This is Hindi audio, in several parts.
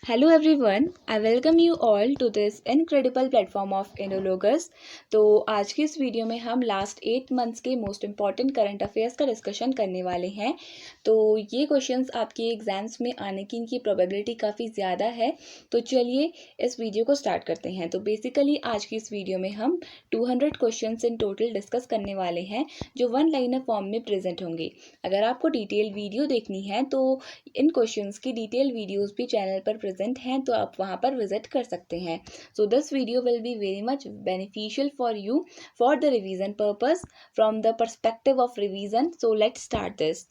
Hello everyone, I welcome you all to this incredible platform of Indologus। तो आज की इस वीडियो में हम लास्ट 8 मंथ्स के मोस्ट इम्पॉर्टेंट करंट अफेयर्स का डिस्कशन करने वाले हैं। तो ये क्वेश्चंस आपके एग्जाम्स में आने की इनकी प्रोबेबिलिटी काफ़ी ज़्यादा है। तो चलिए इस वीडियो को स्टार्ट करते हैं। तो बेसिकली आज की इस वीडियो में हम 200 क्वेश्चंस इन टोटल डिस्कस करने वाले हैं जो वन लाइनर फॉर्म में प्रेजेंट होंगे। अगर आपको डिटेल वीडियो देखनी है तो इन क्वेश्चंस की डिटेल वीडियोस भी चैनल पर प्रेजेंट हैं, तो आप वहां पर विजिट कर सकते हैं। So this video will be very much beneficial for you for the revision purpose from the perspective of revision. So let's start this.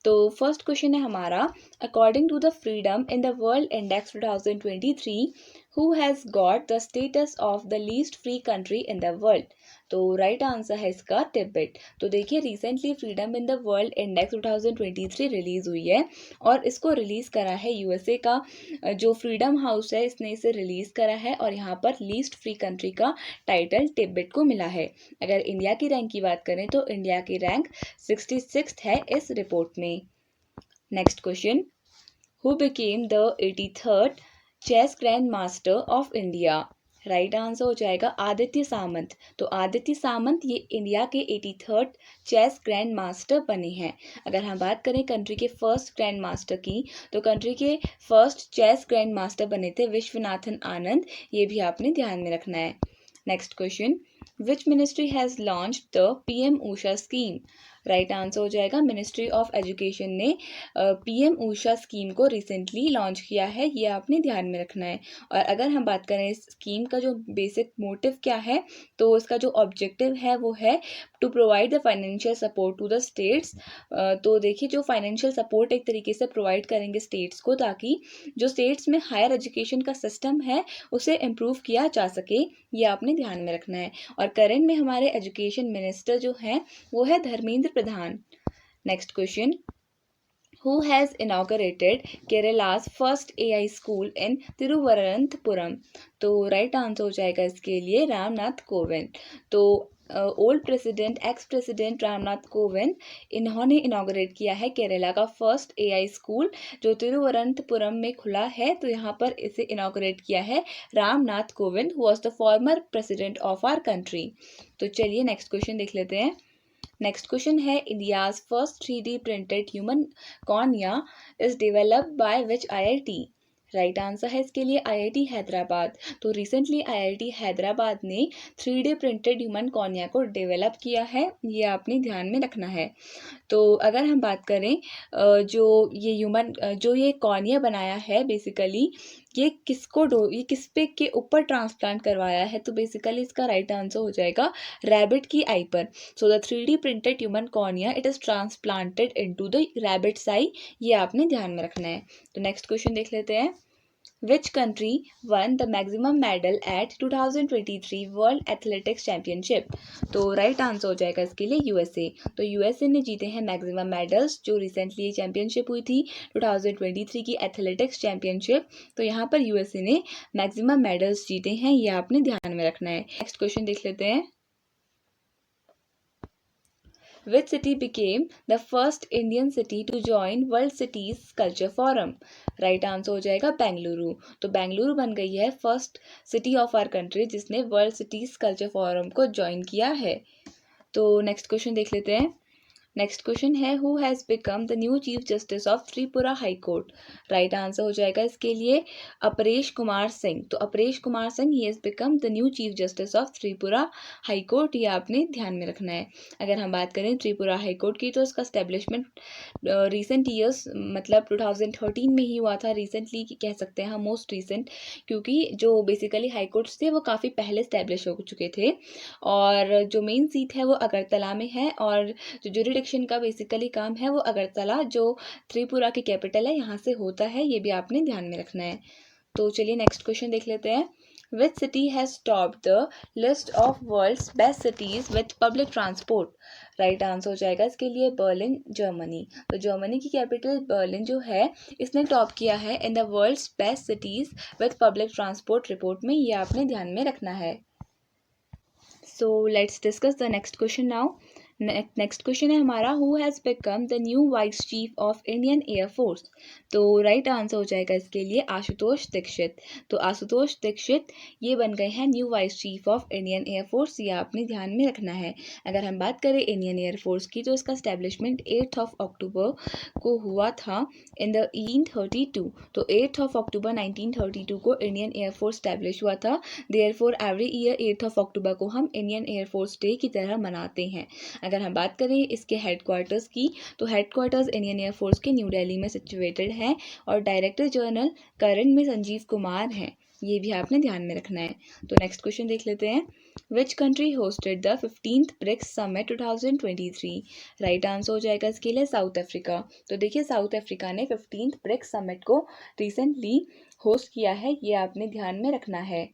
तो फर्स्ट क्वेश्चन है हमारा, according to the freedom in the world index 2023 who has got the status of the least free country in the world. तो राइट आंसर है इसका तिब्बत। तो देखिए recently freedom in the world index 2023 release हुई है और इसको रिलीज करा है यूएसए का जो फ्रीडम हाउस है, इसने इसे रिलीज करा है और यहाँ पर लीस्ट फ्री कंट्री का टाइटल तिब्बत को मिला है। अगर इंडिया की रैंक की बात करें तो इंडिया की रैंक 66 है इस रिपोर्ट में। Next question, who became the 83rd chess grand master of India. Right answer हो जाएगा आदित्य सामंत। तो आदित्य सामंत ये इंडिया के 83rd चेस ग्रैंड मास्टर बने हैं। अगर हम बात करें कंट्री के फर्स्ट ग्रैंड मास्टर की, तो कंट्री के फर्स्ट चेस ग्रैंड मास्टर बने थे विश्वनाथन आनंद। ये भी आपने ध्यान में रखना है। Next question, which ministry has launched the PM Usha scheme. Right answer हो जाएगा मिनिस्ट्री ऑफ एजुकेशन ने पीएम ऊषा स्कीम को रिसेंटली लॉन्च किया है, ये आपने ध्यान में रखना है। और अगर हम बात करें इस स्कीम का जो बेसिक मोटिव क्या है, तो इसका जो ऑब्जेक्टिव है वो है to provide the financial support to the states. तो देखिए जो फाइनेंशियल सपोर्ट एक तरीके से प्रोवाइड करेंगे स्टेट्स को, ताकि जो स्टेट्स में हायर एजुकेशन का सिस्टम है उसे इम्प्रूव किया जा सके, ये आपने ध्यान में रखना है। और करंट में हमारे एजुकेशन मिनिस्टर जो हैं वो है Dharmendra Pradhan. Next question, who has inaugurated Kerala's first AI school in Thiruvananthapuram. तो राइट आंसर हो जाएगा इसके लिए रामनाथ कोविंद। तो old president ex president Ramnath Kovind इन्होंने इनाग्रेट किया है केरला का फर्स्ट एआई स्कूल जो तिरुवनंतपुरम में खुला है। तो यहाँ पर इसे इनाग्रेट किया है Ramnath Kovind, who was the former president of our country. तो चलिए नेक्स्ट क्वेश्चन देख लेते हैं। नेक्स्ट क्वेश्चन है, India's first 3D printed human cornea is developed by which IIT. Right answer है इसके लिए आईआईटी हैदराबाद। तो रिसेंटली आईआईटी हैदराबाद ने 3D प्रिंटेड ह्यूमन कॉर्निया को डेवलप किया है, ये आपने ध्यान में रखना है। तो अगर हम बात करें जो ये कॉर्निया बनाया है, बेसिकली ये किस पे के ऊपर ट्रांसप्लांट करवाया है, तो बेसिकली इसका राइट आंसर हो जाएगा रैबिट की आई पर। So the 3D printed human cornea it is transplanted into the rabbit's eye, ये आपने ध्यान में रखना है। तो नेक्स्ट क्वेश्चन देख लेते हैं, Which country won the maximum medal at 2023 World Athletics Championship? तो राइट आंसर हो जाएगा इसके लिए यूएसए। तो यूएसए ने जीते हैं मैक्सिमम मेडल्स जो रिसेंटली चैंपियनशिप हुई थी 2023 की एथलेटिक्स चैंपियनशिप। तो यहाँ पर यूएसए ने मैक्सिमम मेडल्स जीते हैं, ये आपने ध्यान में रखना है। नेक्स्ट क्वेश्चन देख लेते हैं, Which city became the first Indian city to join World Cities Culture Forum? Right answer हो जाएगा बेंगलुरु। तो बेंगलुरु बन गई है first city of our country जिसने वर्ल्ड सिटीज कल्चर फोरम को ज्वाइन किया है। तो नेक्स्ट क्वेश्चन देख लेते हैं। नेक्स्ट क्वेश्चन है, who has become the new chief justice of Tripura high court. Right answer हो जाएगा इसके लिए अपरेश कुमार सिंह। तो Aparesh Kumar Singh he has become the new chief justice of Tripura high court, ये आपने ध्यान में रखना है। अगर हम बात करें त्रिपुरा हाई कोर्ट की, तो इसका स्टैब्लिशमेंट रिसेंट ईयर्स मतलब 2013 में ही हुआ था। रिसेंटली कह सकते हैं हम, मोस्ट रिसेंट, क्योंकि जो बेसिकली हाई कोर्ट्स थे वो काफ़ी पहले स्टैब्लिश हो चुके थे और जो मेन सीट है वो अगरतला में है और जो जुरिडिक्शन का बेसिकली काम है वो अगरतला जो त्रिपुरा की कैपिटल है यहाँ से होता है, ये भी आपने ध्यान में रखना है। तो चलिए नेक्स्ट क्वेश्चन देख लेते हैं, which city has topped the list of world's best cities with public transport. Right answer हो जाएगा इसके लिए बर्लिन, जर्मनी। तो जर्मनी की कैपिटल बर्लिन जो है इसने टॉप किया है in the world's best cities with public transport report में, ये आपने ध्यान में रखना है। So let's discuss the next question now. Next question है हमारा, who has become the new vice chief of Indian air force. तो राइट आंसर हो जाएगा इसके लिए आशुतोष दीक्षित। तो आशुतोष दीक्षित ये बन गए हैं new vice chief of Indian air force, ये आपने ध्यान में रखना है। अगर हम बात करें इंडियन एयरफोर्स की, तो इसका स्टैब्लिशमेंट 8 अक्टूबर को हुआ था इन द 1932। तो 8 अक्टूबर 1932 को इंडियन एयरफोर्स स्टैब्लिश हुआ था। देयरफॉर एवरी ईयर 8 अक्टूबर को हम इंडियन एयरफोर्स डे की तरह मनाते हैं। अगर हम बात करें इसके हेडक्वार्टर्स की, तो हेडक्वार्टर्स इंडियन एयरफोर्स के न्यू दिल्ली में सिचुएटेड है और डायरेक्टर जनरल करंट में संजीव कुमार हैं। ये भी आपने ध्यान में रखना है। तो नेक्स्ट क्वेश्चन देख लेते हैं, which country hosted the 15th BRICS summit 2023। Right answer हो जाएगा इसके लिए साउथ अफ्रीका। तो देखिए साउथ अफ्रीका ने 15th ब्रिक्स समिट को रिसेंटली होस्ट किया है, ये आपने ध्यान में रखना है।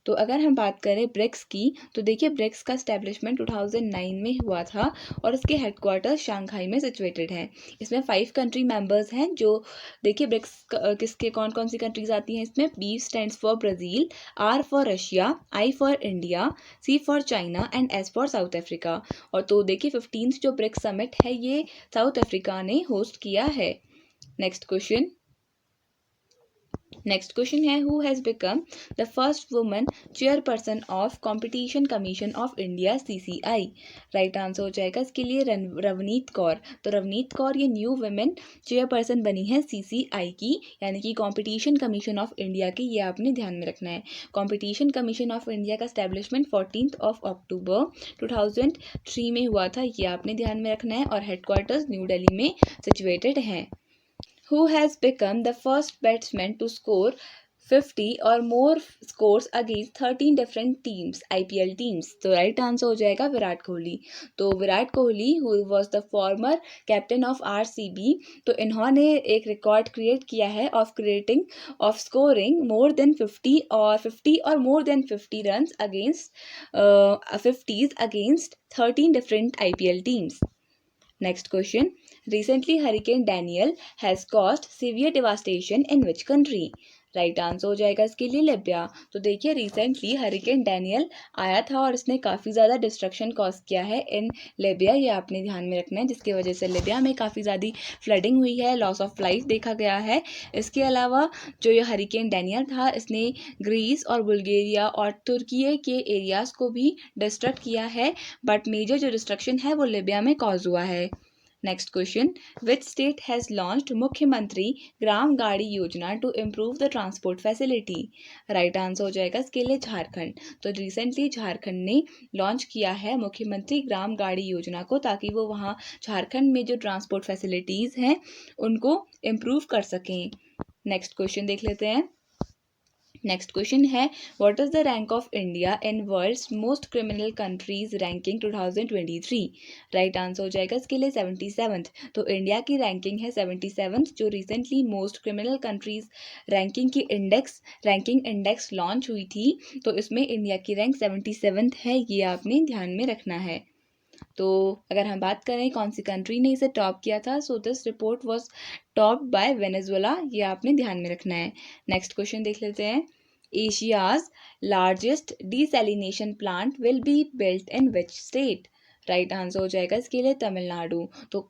तो अगर हम बात करें ब्रिक्स की, तो देखिए ब्रिक्स का स्टैब्लिशमेंट 2009 में हुआ था और इसके हेडक्वार्टर शंघाई में सिचुएटेड हैं। इसमें 5 कंट्री मेंबर्स हैं। जो देखिए ब्रिक्स किसके कौन कौन सी कंट्रीज आती हैं इसमें, B stands for Brazil, R for Russia, I for India, C for China and S for south Africa. और तो देखिए 15th जो ब्रिक्स समिट है ये साउथ अफ्रीका ने होस्ट किया है। नेक्स्ट क्वेश्चन है, who has become the first woman chairperson of competition commission of India CCI। Right answer हो जाएगा इसके लिए रवनीत कौर। तो रवनीत कौर ये न्यू वुमेन चेयरपर्सन बनी है CCI की, यानी कि कंपटीशन कमीशन ऑफ इंडिया की, ये आपने ध्यान में रखना है। कंपटीशन कमीशन ऑफ इंडिया का स्टैब्लिशमेंट 14 अक्टूबर 2003 में हुआ था, ये आपने ध्यान में रखना है और हेडक्वार्टर्स न्यू दिल्ली में सिचुएटेड हैं। Who has become the first batsman to score 50 or more scores against 13 different teams, IPL teams। तो राइट आंसर हो जाएगा विराट कोहली। तो Virat Kohli who was the former captain of RCB, तो इन्होंने एक रिकॉर्ड क्रिएट किया है ऑफ स्कोरिंग मोर देन 50 और more than 50 runs against 50s against 13 different IPL teams। Next question. Recently, Hurricane Daniel has caused severe devastation in which country? Right answer हो जाएगा इसके लिए लिबिया। तो देखिए रिसेंटली हरिकेन डैनियल आया था और इसने काफ़ी ज़्यादा डिस्ट्रक्शन कॉज किया है इन लिबिया, ये आपने ध्यान में रखना है, जिसकी वजह से लिबिया में काफ़ी ज़्यादा फ्लडिंग हुई है, लॉस ऑफ लाइफ देखा गया है। इसके अलावा जो ये हरिकेन डैनियल था इसने ग्रीस और बुल्गारिया और तुर्की के एरियाज़ को भी डिस्ट्रक्ट किया है, बट मेजर जो डिस्ट्रक्शन है वो लिबिया में कॉज हुआ है। Next question, which state has launched Mukhyamantri Gram Gadi Yojana to improve the transport facility. Right answer हो जाएगा इसके लिए झारखंड। तो रिसेंटली झारखंड ने लॉन्च किया है मुख्यमंत्री ग्राम गाड़ी योजना को, ताकि वो वहाँ झारखंड में जो ट्रांसपोर्ट फैसिलिटीज़ हैं उनको इम्प्रूव कर सकें। नेक्स्ट क्वेश्चन देख लेते हैं। नेक्स्ट क्वेश्चन है, what is the rank of India in world's most criminal countries ranking 2023। Right answer हो जाएगा इसके लिए 77th। तो इंडिया की रैंकिंग है 77th, जो recently most criminal countries ranking index launch हुई थी, तो इसमें इंडिया की रैंक 77th है, ये आपने ध्यान में रखना है। तो अगर हम बात करें कौन सी कंट्री ने इसे टॉप किया था, so this report was top bye Venezuela, ये आपने ध्यान में रखना है। नेक्स्ट क्वेश्चन देख लेते हैं, Asia's largest desalination plant will be built in which state. Right answer हो जाएगा इसके लिए तमिलनाडु। तो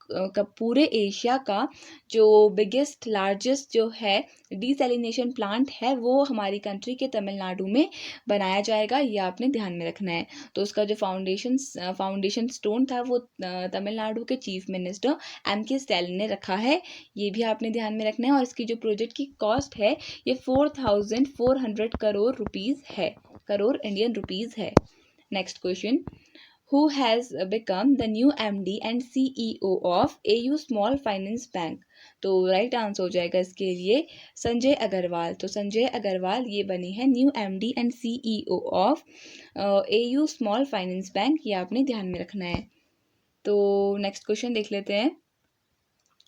पूरे एशिया का जो बिगेस्ट लार्जेस्ट जो है डीसैलिनेशन प्लांट है वो हमारी कंट्री के तमिलनाडु में बनाया जाएगा, ये आपने ध्यान में रखना है। तो उसका जो फाउंडेशन स्टोन था वो तमिलनाडु के चीफ मिनिस्टर MK स्टैलिन ने रखा है, ये भी आपने ध्यान में रखना है। और इसकी जो प्रोजेक्ट की कॉस्ट है ये 4400 करोड़ इंडियन रुपीज़ है। Next question, who has become the new MD and CEO of AU Small Finance Bank। तो राइट आंसर हो जाएगा इसके लिए संजय अग्रवाल। तो संजय अग्रवाल ये बने हैं new MD and CEO of AU small finance bank, ये आपने ध्यान में रखना है। तो नेक्स्ट क्वेश्चन देख लेते हैं।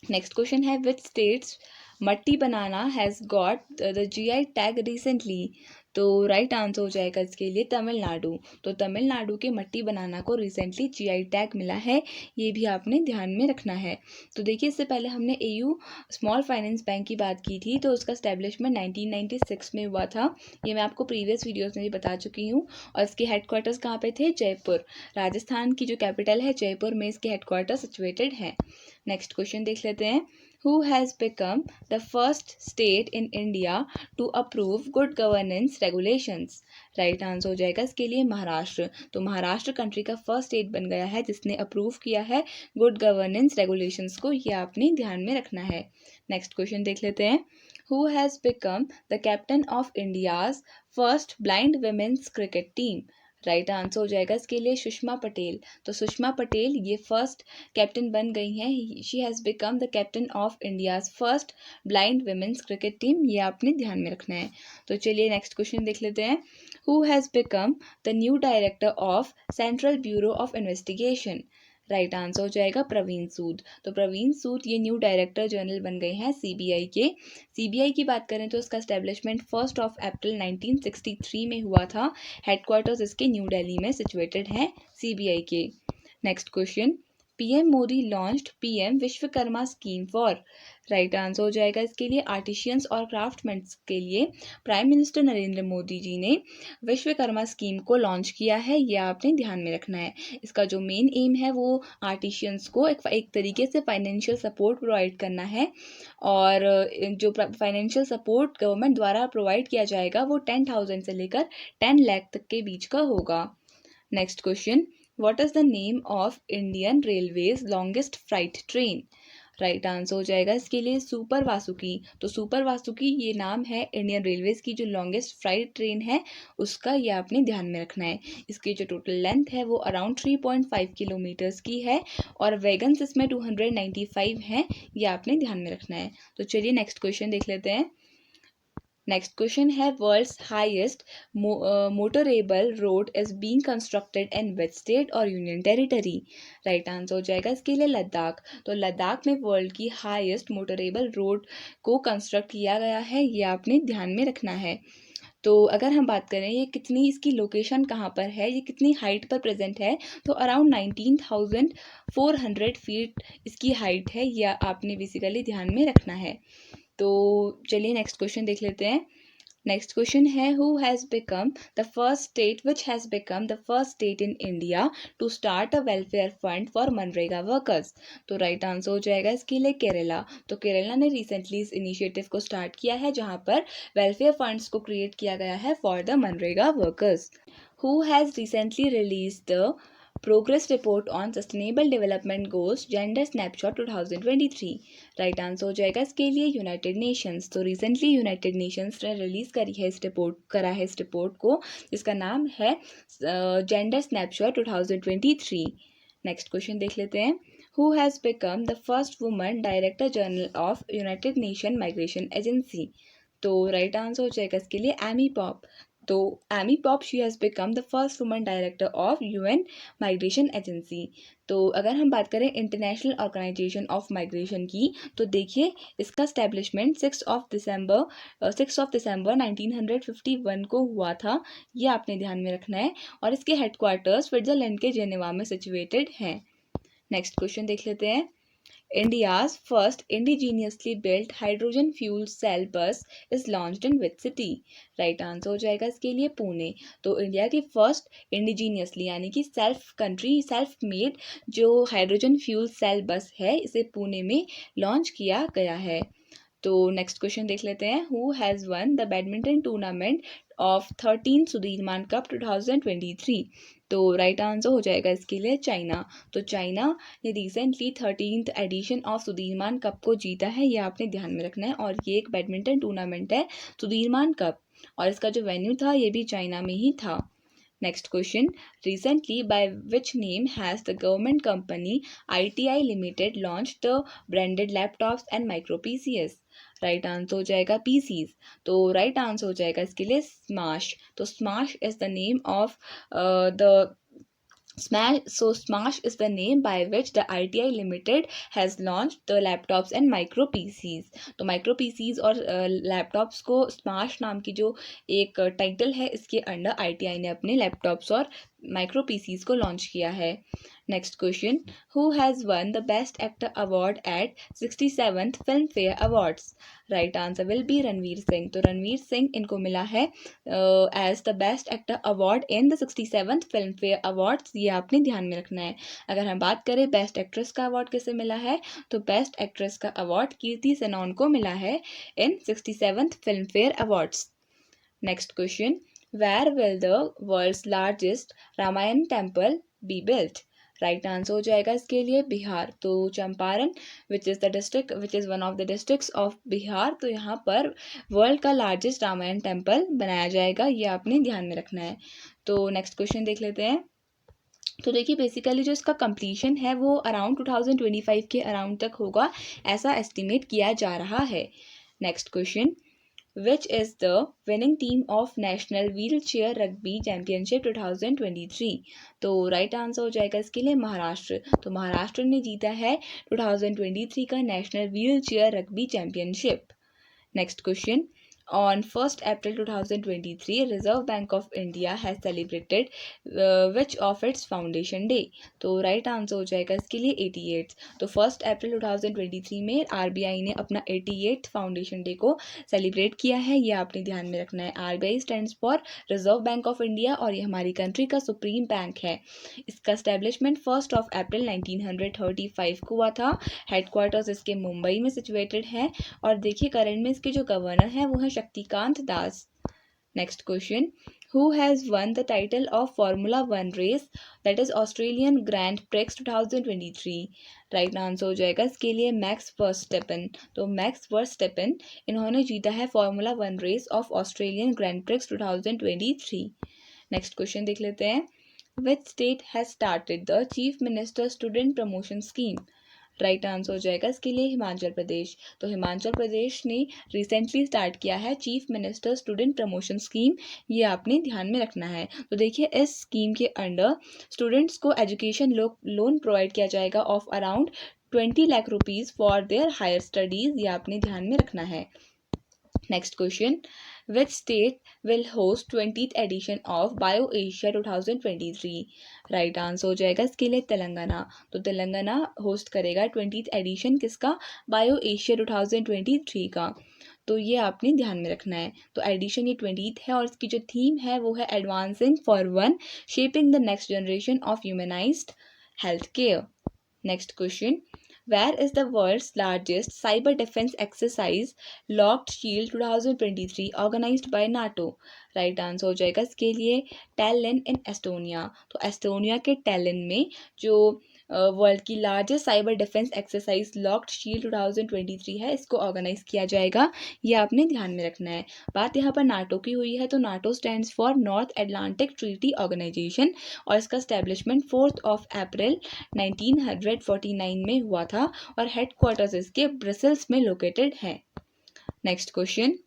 नेक्स्ट क्वेश्चन है, which states Matti banana has got the GI tag recently. तो राइट आंसर हो जाएगा इसके लिए तमिलनाडु। तो तमिलनाडु के मट्टी बनाना को रिसेंटली जीआई टैग मिला है, ये भी आपने ध्यान में रखना है। तो देखिए, इससे पहले हमने एयू स्मॉल फाइनेंस बैंक की बात की थी, तो उसका स्टैब्लिशमेंट 1996 में हुआ था। ये मैं आपको प्रीवियस वीडियोस में भी बता चुकी हूँ। और इसके हेडक्वार्टर्स कहाँ पे थे? जयपुर। राजस्थान की जो कैपिटल है जयपुर में इसके हेडक्वार्टर सिचुएटेड है। नेक्स्ट क्वेश्चन देख लेते हैं। Who has become the first state in India to approve good governance regulations? Right answer हो जाएगा इसके लिए महाराष्ट्र। तो महाराष्ट्र कंट्री का फर्स्ट स्टेट बन गया है जिसने अप्रूव किया है गुड गवर्नेंस रेगुलेशंस को, ये आपने ध्यान में रखना है। नेक्स्ट क्वेश्चन देख लेते हैं। Who has become the captain of India's first blind women's cricket team? Right answer हो जाएगा इसके लिए सुषमा पटेल। तो सुषमा पटेल ये फर्स्ट कैप्टन बन गई हैं। She has become the captain of India's first blind women's cricket team, ये आपने ध्यान में रखना है। तो चलिए नेक्स्ट क्वेश्चन देख लेते हैं। Who has become the new director of central bureau of investigation? Right answer हो जाएगा प्रवीण सूद। तो प्रवीण सूद ये न्यू डायरेक्टर जनरल बन गए हैं सीबीआई के। सीबीआई की बात करें तो इसका एस्टेब्लिशमेंट 1 अप्रैल 1963 में हुआ था। हेडक्वार्टर्स इसके न्यू दिल्ली में सिचुएटेड हैं सीबीआई के। Next question. PM Modi launched PM Vishwakarma scheme for? Right answer हो जाएगा इसके लिए आर्टिशियंस और क्राफ्टमैन के लिए प्राइम मिनिस्टर नरेंद्र मोदी जी ने विश्वकर्मा स्कीम को लॉन्च किया है, ये आपने ध्यान में रखना है। इसका जो मेन एम है वो आर्टिशियंस को एक तरीके से फाइनेंशियल सपोर्ट प्रोवाइड करना है। और जो फाइनेंशियल सपोर्ट गवर्नमेंट द्वारा प्रोवाइड किया जाएगा वो 10,000 से लेकर 10 लाख तक के बीच का होगा। Next question. What is the name of Indian Railways longest freight train? Right answer हो जाएगा इसके लिए सुपर वासुकी। तो सुपर वासुकी ये नाम है इंडियन रेलवेज की जो लॉन्गेस्ट फ्राइट ट्रेन है उसका, ये आपने ध्यान में रखना है। इसकी जो टोटल लेंथ है वो अराउंड 3.5 किलोमीटर्स की है और वैगन्स इसमें 295 हैं, ये आपने ध्यान में रखना है। तो चलिए नेक्स्ट क्वेश्चन देख लेते हैं। नेक्स्ट क्वेश्चन है world's highest motorable road is being constructed in which state और यूनियन टेरिटरी? राइट आंसर हो जाएगा इसके लिए लद्दाख। तो लद्दाख में वर्ल्ड की हाईएस्ट मोटरेबल रोड को कंस्ट्रक्ट किया गया है, ये आपने ध्यान में रखना है। तो अगर हम बात करें ये कितनी इसकी लोकेशन कहाँ पर है, ये कितनी हाइट पर प्रेजेंट है, तो अराउंड 19,400 फीट इसकी हाइट है, यह आपने बेसिकली ध्यान में रखना है। तो चलिए नेक्स्ट क्वेश्चन देख लेते हैं। नेक्स्ट क्वेश्चन है who has become the first state which has become the first state in India to start a welfare fund for मनरेगा वर्कर्स? तो राइट आंसर हो जाएगा इसके लिए केरला। तो केरला ने रिसेंटली इस इनिशिएटिव को स्टार्ट किया है जहां पर वेलफेयर फंड्स को क्रिएट किया गया है for the MNREGA workers. Who has recently release the progress report on sustainable development goals gender snapshot 2023? Right answer हो जाएगा इसके लिए यूनाइटेड नेशंस। तो रिसेंटली यूनाइटेड नेशंस ने रिलीज करा है इस रिपोर्ट को, जिसका नाम है जेंडर स्नैपशॉट 2023। नेक्स्ट क्वेश्चन देख लेते हैं। Who has become the first woman director general of United Nation migration agency? तो राइट आंसर हो जाएगा इसके लिए एमी पॉप। तो Amy Pope she has become the first woman director of UN migration agency. तो अगर हम बात करें इंटरनेशनल ऑर्गेनाइजेशन ऑफ माइग्रेशन की, तो देखिए इसका स्टैब्लिशमेंट 6 दिसंबर 1951 को हुआ था, ये आपने ध्यान में रखना है। और इसके हेडक्वार्टर्स स्विट्जरलैंड के जेनेवा में सिचुएटेड हैं। नेक्स्ट क्वेश्चन देख लेते हैं। India's first indigenously built hydrogen fuel cell bus is launched in which city? Right answer हो जाएगा इसके लिए पुणे। तो इंडिया की फर्स्ट इंडिजीनियसली यानी कि सेल्फ मेड जो हाइड्रोजन फ्यूल सेल बस है, इसे पुणे में लॉन्च किया गया है। तो नेक्स्ट क्वेश्चन देख लेते हैं। Who has won the badminton tournament of 13 Sudirman Cup 2023? तो राइट आंसर हो जाएगा इसके लिए चाइना। तो चाइना ने recently 13th edition of Sudirman Cup को जीता है, ये आपने ध्यान में रखना है। और ये एक बैडमिंटन टूर्नामेंट है सुधीरमान कप, और इसका जो वेन्यू था ये भी चाइना में ही था। Next question. Recently by which name has the government company ITI limited launch the branded laptops and micro PCs? Right answer हो जाएगा PCs। तो राइट आंसर हो जाएगा इसके लिए स्माश। तो smash is the name of the Smash is the name by which the ITI Limited has launched the laptops and micro PCs. तो micro PCs और लैपटॉप्स को Smash नाम की जो एक टाइटल है, इसके अंडर ITI ने अपने लैपटॉप्स और माइक्रो PCs को लॉन्च किया है. Next question, who has won the best actor award at 67th Filmfare awards? Right answer will be Ranveer Singh. तो रणवीर सिंह इनको मिला है as the best actor award in the 67th Filmfare awards. ये आपने ध्यान में रखना है. अगर हम बात करें बेस्ट एक्ट्रेस का अवार्ड किसे मिला है, तो बेस्ट एक्ट्रेस का अवार्ड कीर्ति सेनन को मिला है in 67th Filmfare awards. Next question, where will the world's largest Ramayana temple be built? Right answer हो जाएगा इसके लिए बिहार. तो Champaran which is one of the districts of Bihar, तो यहाँ पर वर्ल्ड का लार्जेस्ट रामायण टेम्पल बनाया जाएगा. ये आपने ध्यान में रखना है. तो नेक्स्ट क्वेश्चन देख लेते हैं. तो देखिए बेसिकली जो इसका कंप्लीशन है वो अराउंड 2025 के अराउंड तक होगा, ऐसा एस्टिमेट किया जा रहा है. Next question, Which is the winning team of National Wheelchair Rugby Championship 2023? तो राइट आंसर हो जाएगा इसके लिए महाराष्ट्र. तो महाराष्ट्र ने जीता है 2023 का national wheel chair rugby championship. Next question, on 1st April 2023, Reserve Bank of India has celebrated which of its foundation day? तो राइट आंसर हो जाएगा इसके लिए 88. तो 1st अप्रैल 2023 में RBI ने अपना 88th फाउंडेशन डे को सेलिब्रेट किया है. ये आपने ध्यान में रखना है. RBI stands for reserve Bank of India और ये हमारी कंट्री का सुप्रीम बैंक है. इसका स्टैब्लिशमेंट 1 अप्रैल 1935 को हुआ था. हेडक्वार्टर्स इसके मुंबई में सिचुएटेड है. और देखिए करंट में इसके जो गवर्नर हैं वो है Shaktikanta Das. Next question, who has won the title of Formula 1 race that is Australian Grand Prix 2023? Right answer हो जाएगा इसके लिए मैक्स वर्स्टेपन. तो मैक्स वर्स्टेपन इन्होंने जीता है Formula 1 race of Australian Grand Prix 2023. Next question देख लेते हैं. Which state has started the chief minister student promotion scheme? Right answer हो जाएगा इसके लिए हिमाचल प्रदेश. तो हिमाचल प्रदेश ने रिसेंटली स्टार्ट किया है chief minister student promotion scheme. ये आपने ध्यान में रखना है. तो देखिए इस स्कीम के अंडर स्टूडेंट्स को एजुकेशन लोन प्रोवाइड किया जाएगा of around 20 lakh rupees for their higher studies. ये आपने ध्यान में रखना है. Next question, which state will host 20th edition of Bio Asia 2023? Right answer हो जाएगा इसके लिए तेलंगाना. तो तेलंगाना होस्ट करेगा 20th एडिशन किसका? बायो एशिया 2023 का. तो ये आपने ध्यान में रखना है. तो एडिशन ये 20th है और इसकी जो थीम है वो है advancing for one shaping the next generation of humanised health care. Next question, where is the world's largest cyber defense exercise Locked Shield 2023 organized by NATO? Right answer हो जाएगा इसके लिए टैलिन इन एस्टोनिया. तो एस्टोनिया के टैलिन में जो वर्ल्ड की largest cyber defence exercise locked shield 2023 है, इसको ऑर्गेनाइज किया जाएगा. ये आपने ध्यान में रखना है. बात यहाँ पर नाटो की हुई है. तो NATO stands for North Atlantic Treaty Organisation और इसका स्टैब्लिशमेंट 4 अप्रैल 1949 में हुआ था और हेडक्वार्टर्स इसके ब्रसेल्स में लोकेटेड है. Next question,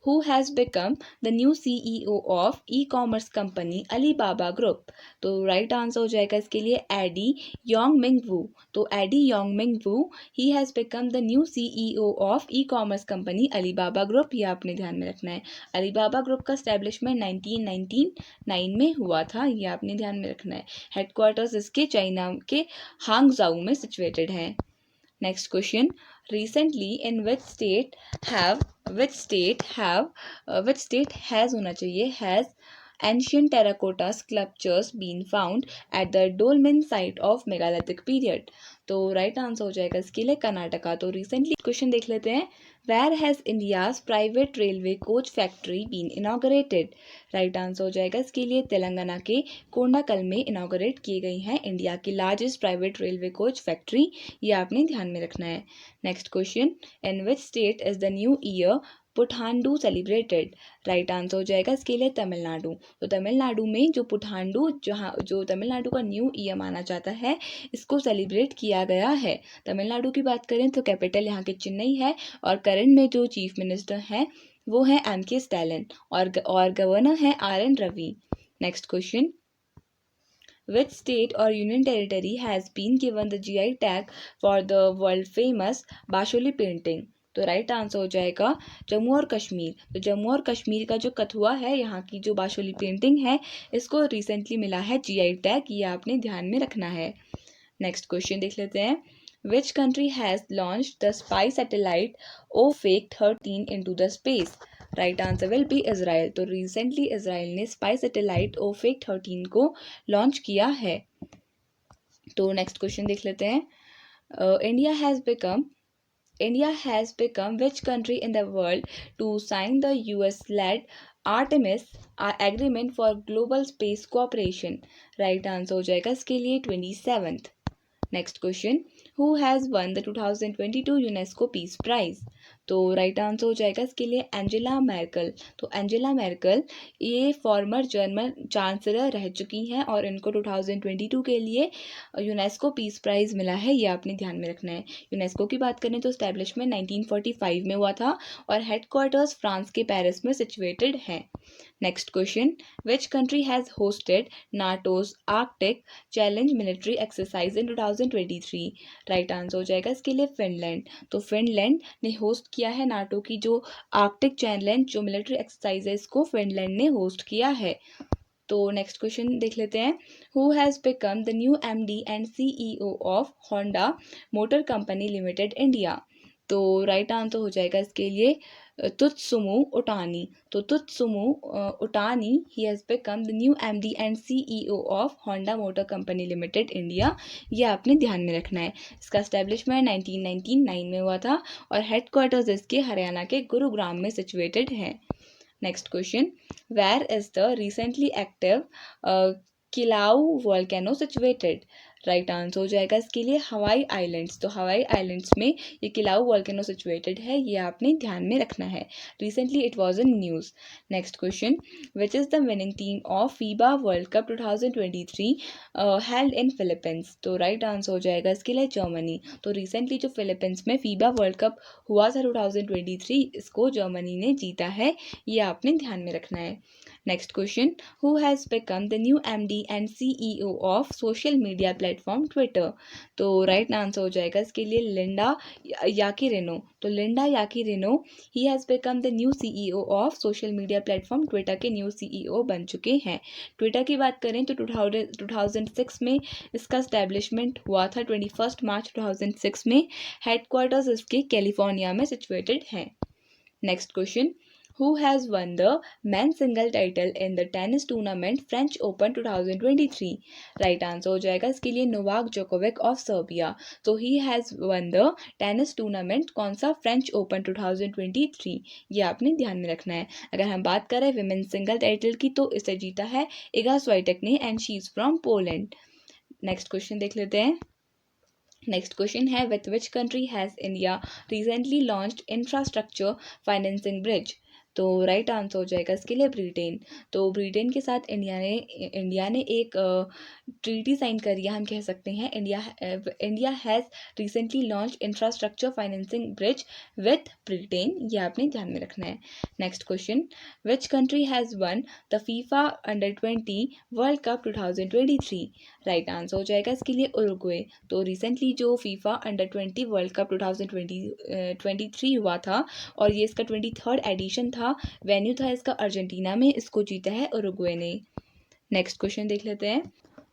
who has become the new CEO of e-commerce company Alibaba Group? तो राइट आंसर हो जाएगा इसके लिए एडी योंगमिंग वू. तो एडी योंगमिंग वू ही has become the new CEO of e-commerce company Alibaba Group. ये आपने ध्यान में रखना है. अलीबाबा ग्रुप का स्टैब्लिशमेंट 1999 में हुआ था. ये आपने ध्यान में रखना है. हेडक्वार्टर्स इसके चाइना के हांगजाऊ में सिचुएटेड है. Next question, recently in which state has होना चाहिए has ancient terracotta sculptures been found at the dolmen site of megalithic period? तो राइट आंसर हो जाएगा इसके लिए कर्नाटका. तो रिसेंटली क्वेश्चन देख लेते हैं. Where has India's private railway coach factory been inaugurated? Right answer हो जाएगा इसके लिए तेलंगाना के कोंडाकल में इनाग्रेट किए गई हैं इंडिया की largest private railway coach factory. ये आपने ध्यान में रखना है. Next question, in which state is the new year Puthandu celebrated? Right answer हो जाएगा इसके लिए तमिलनाडु. तो तमिलनाडु में जो पुठांडू जो तमिलनाडु का न्यू ईयर माना जाता है, इसको सेलिब्रेट किया गया है. तमिलनाडु की बात करें तो कैपिटल यहाँ के चेन्नई है और करंट में जो चीफ मिनिस्टर हैं वो है MK स्टैलिन और गवर्नर है RN Ravi. Next question, which state और union territory has been given the GI tag for the world famous Basohli painting? तो राइट आंसर हो जाएगा जम्मू और कश्मीर। तो जम्मू और कश्मीर का जो कथुआ है, यहाँ की जो बाशोली पेंटिंग है, इसको रिसेंटली मिला है GI टैग, ये आपने ध्यान में रखना है। नेक्स्ट क्वेश्चन देख लेते हैं। Which country has launched the spy satellite OFAKE 13 into the space? Right answer will B Israel. तो रिसेंटली इजराइल ने स्पाई सैटेलाइट OFAKE 13 को लॉन्च किया है। तो नेक्स्ट क्वेश्चन देख लेते हैं। India has become which country in the world to sign the US-led Artemis agreement for global space cooperation? Right answer हो जाएगा इसके लिए 27th। Next question, who has won the 2022 UNESCO peace prize? तो राइट आंसर हो जाएगा इसके लिए एंजेला मेर्कल। तो एंजेला मेर्कल ये फॉर्मर जर्मन चांसलर रह चुकी हैं और इनको 2022 के लिए यूनेस्को पीस प्राइज़ मिला है, ये आपने ध्यान में रखना है। यूनेस्को की बात करें तो स्टैब्लिशमेंट 1945 में हुआ था और हेडक्वार्टर्स फ्रांस के पेरिस में सिचुएटेड है। Next question, which country has hosted नाटोज Arctic challenge military exercise in 2023? Right answer हो जाएगा इसके लिए फिनलैंड। तो फिनलैंड ने होस्ट किया है नाटो की जो आर्कटिक चैलेंज जो मिलिट्री एक्सरसाइज है, इसको फिनलैंड ने होस्ट किया है। तो नेक्स्ट क्वेश्चन देख लेते हैं। Who has become the new MD and CEO of Honda Motor Company Limited India? तो राइट आंसर हो जाएगा इसके लिए तुत्सुमु ओटानी। तो तुत्सुमु ओटानी ही has become the new MD and CEO of Honda Motor Company Limited India, ये आपने ध्यान में रखना है। इसका एस्टेब्लिशमेंट 1999 में हुआ था और हेडक्वार्टर्स इसके हरियाणा के गुरुग्राम में सिचुएटेड है। Next question, where is the recently active Kilauea volcano situated? Right answer हो जाएगा इसके लिए हवाई आइलैंड्स। तो हवाई आइलैंड्स में ये किलाउ वोल्केनो सिचुएटेड है, ये आपने ध्यान में रखना है। Recently it was in news. Next question, which is the winning team of FIBA world cup 2023 held in Philippines? तो राइट आंसर हो जाएगा इसके लिए जर्मनी। तो रिसेंटली जो फिलीपींस में फीबा वर्ल्ड कप हुआ था 2023, इसको जर्मनी ने जीता है, ये आपने ध्यान में रखना है। Next question, who has become the new MD and CEO of social media platform Twitter? तो राइट आंसर हो जाएगा इसके लिए लिंडा याकिरिनो। तो लिंडा याकिरिनो ही has become the new CEO of social media platform Twitter के न्यू CEO बन चुके हैं। ट्विटर की बात करें तो 2006 में इसका स्टैब्लिशमेंट हुआ था, 21 मार्च 2006 में। हेडक्वार्टर्स इसके कैलिफोर्निया में सिचुएटेड है। Next question, who has won the men's single title in the tennis tournament French Open 2023? Right answer हो जाएगा इसके लिए नोवाक जोकोविक ऑफ सर्बिया। तो he has won the tennis tournament, कौन सा? फ्रेंच ओपन 2023, ये आपने ध्यान में रखना है। अगर हम बात करें विमेंस सिंगल टाइटल की तो इसे जीता है इगा स्वाइटेक ने and she is from Poland. Next question देख लेते हैं। नेक्स्ट क्वेश्चन है, with which country has India recently launched infrastructure financing bridge? तो राइट आंसर हो जाएगा इसके लिए ब्रिटेन। तो ब्रिटेन के साथ इंडिया ने एक ट्रीटी साइन करी है, हम कह सकते हैं। India has recently launch infrastructure financing bridge with Britain, ये आपने ध्यान में रखना है। Next question, which country has won the FIFA under twenty World cup 2023? Right answer हो जाएगा इसके लिए उरुग्वे। तो रिसेंटली जो फीफा अंडर-20 वर्ल्ड कप 2023 हुआ था और ये इसका 23rd एडिशन था, वेन्यू था इसका अर्जेंटीना में, इसको जीता है उरुग्वे ने। नेक्स्ट क्वेश्चन देख लेते हैं।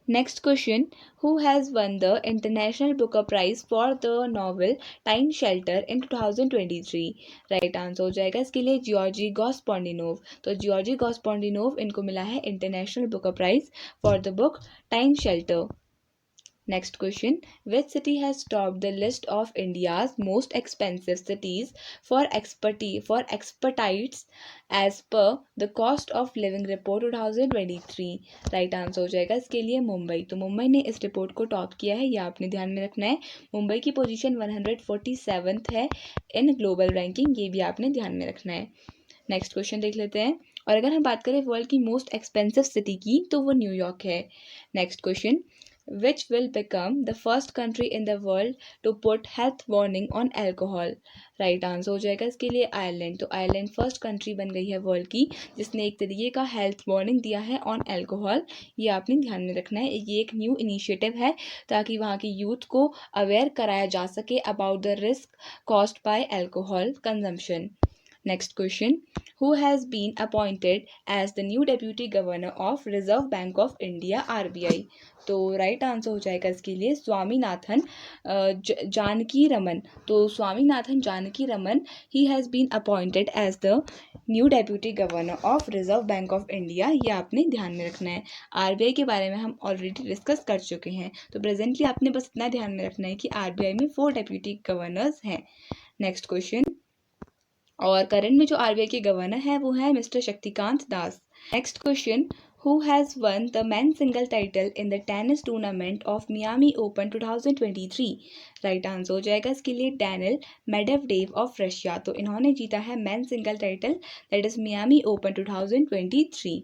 Next question, who has won the International Booker Prize for the novel Time Shelter in 2023? Right answer हो जाएगा इसके लिए जियोर्जी गॉस्पोंडिनोव। तो जियोर्जी गॉस्पोंडिनोव इनको मिला है International Booker Prize for the book Time Shelter. Next question, which city has topped the list of India's most expensive cities for expertise as per the cost of living report 2023? Right answer हो जाएगा इसके लिए मुंबई। तो मुंबई ने इस रिपोर्ट को टॉप किया है, ये आपने ध्यान में रखना है। मुंबई की पोजीशन 147th है इन ग्लोबल रैंकिंग, ये भी आपने ध्यान में रखना है। नेक्स्ट क्वेश्चन देख लेते हैं। और अगर हम बात करें वर्ल्ड की मोस्ट एक्सपेंसिव सिटी की तो वो न्यूयॉर्क है। Next question, which will become the first country in the world to put health warning on alcohol? Right answer हो जाएगा इसके लिए आयरलैंड। तो आयरलैंड फर्स्ट कंट्री बन गई है वर्ल्ड की जिसने एक तरीके का हेल्थ वार्निंग दिया है ऑन अल्कोहल। ये आपने ध्यान में रखना है, ये एक न्यू इनिशिएटिव है ताकि वहाँ की यूथ को अवेयर कराया जा सके about the risk caused by alcohol consumption. Next question. Who has been appointed as the new Deputy Governor of Reserve Bank of India RBI? तो राइट आंसर हो जाएगा इसके लिए स्वामीनाथन जानकी रमन। तो Swaminathan Janaki Raman he has been appointed as the new deputy governor of Reserve Bank of India. ये आपने ध्यान में रखना है। आरबीआई के बारे में हम ऑलरेडी डिस्कस कर चुके हैं, तो प्रेजेंटली आपने बस इतना ध्यान में रखना है कि आरबीआई में 4 डेप्यूटी गवर्नर्स हैं। नेक्स्ट क्वेश्चन, और करंट में जो आरबीआई के गवर्नर है वो है mister Shaktikanta Das. Next question, who has won the men's single title in the tennis tournament of Miami Open 2023? Right answer हो जाएगा इसके लिए डैनिल मेडवेडेव ऑफ रशिया। तो इन्होंने जीता है men's single title that is Miami Open 2023।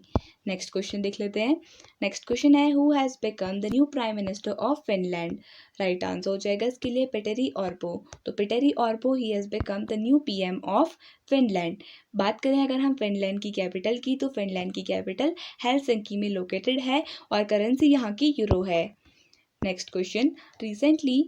Next question देख लेते हैं। नेक्स्ट क्वेश्चन है who has become the new prime minister of Finland? Right answer हो जाएगा इसके लिए पेटेरी ऑर्पो। तो पेटेरी ऑर्पो ही has become the new PM of Finland. बात करें अगर हम फिनलैंड की कैपिटल की, तो फिनलैंड की कैपिटल हेलसिंकी में लोकेटेड है और करेंसी यहाँ की यूरो है। Next question, recently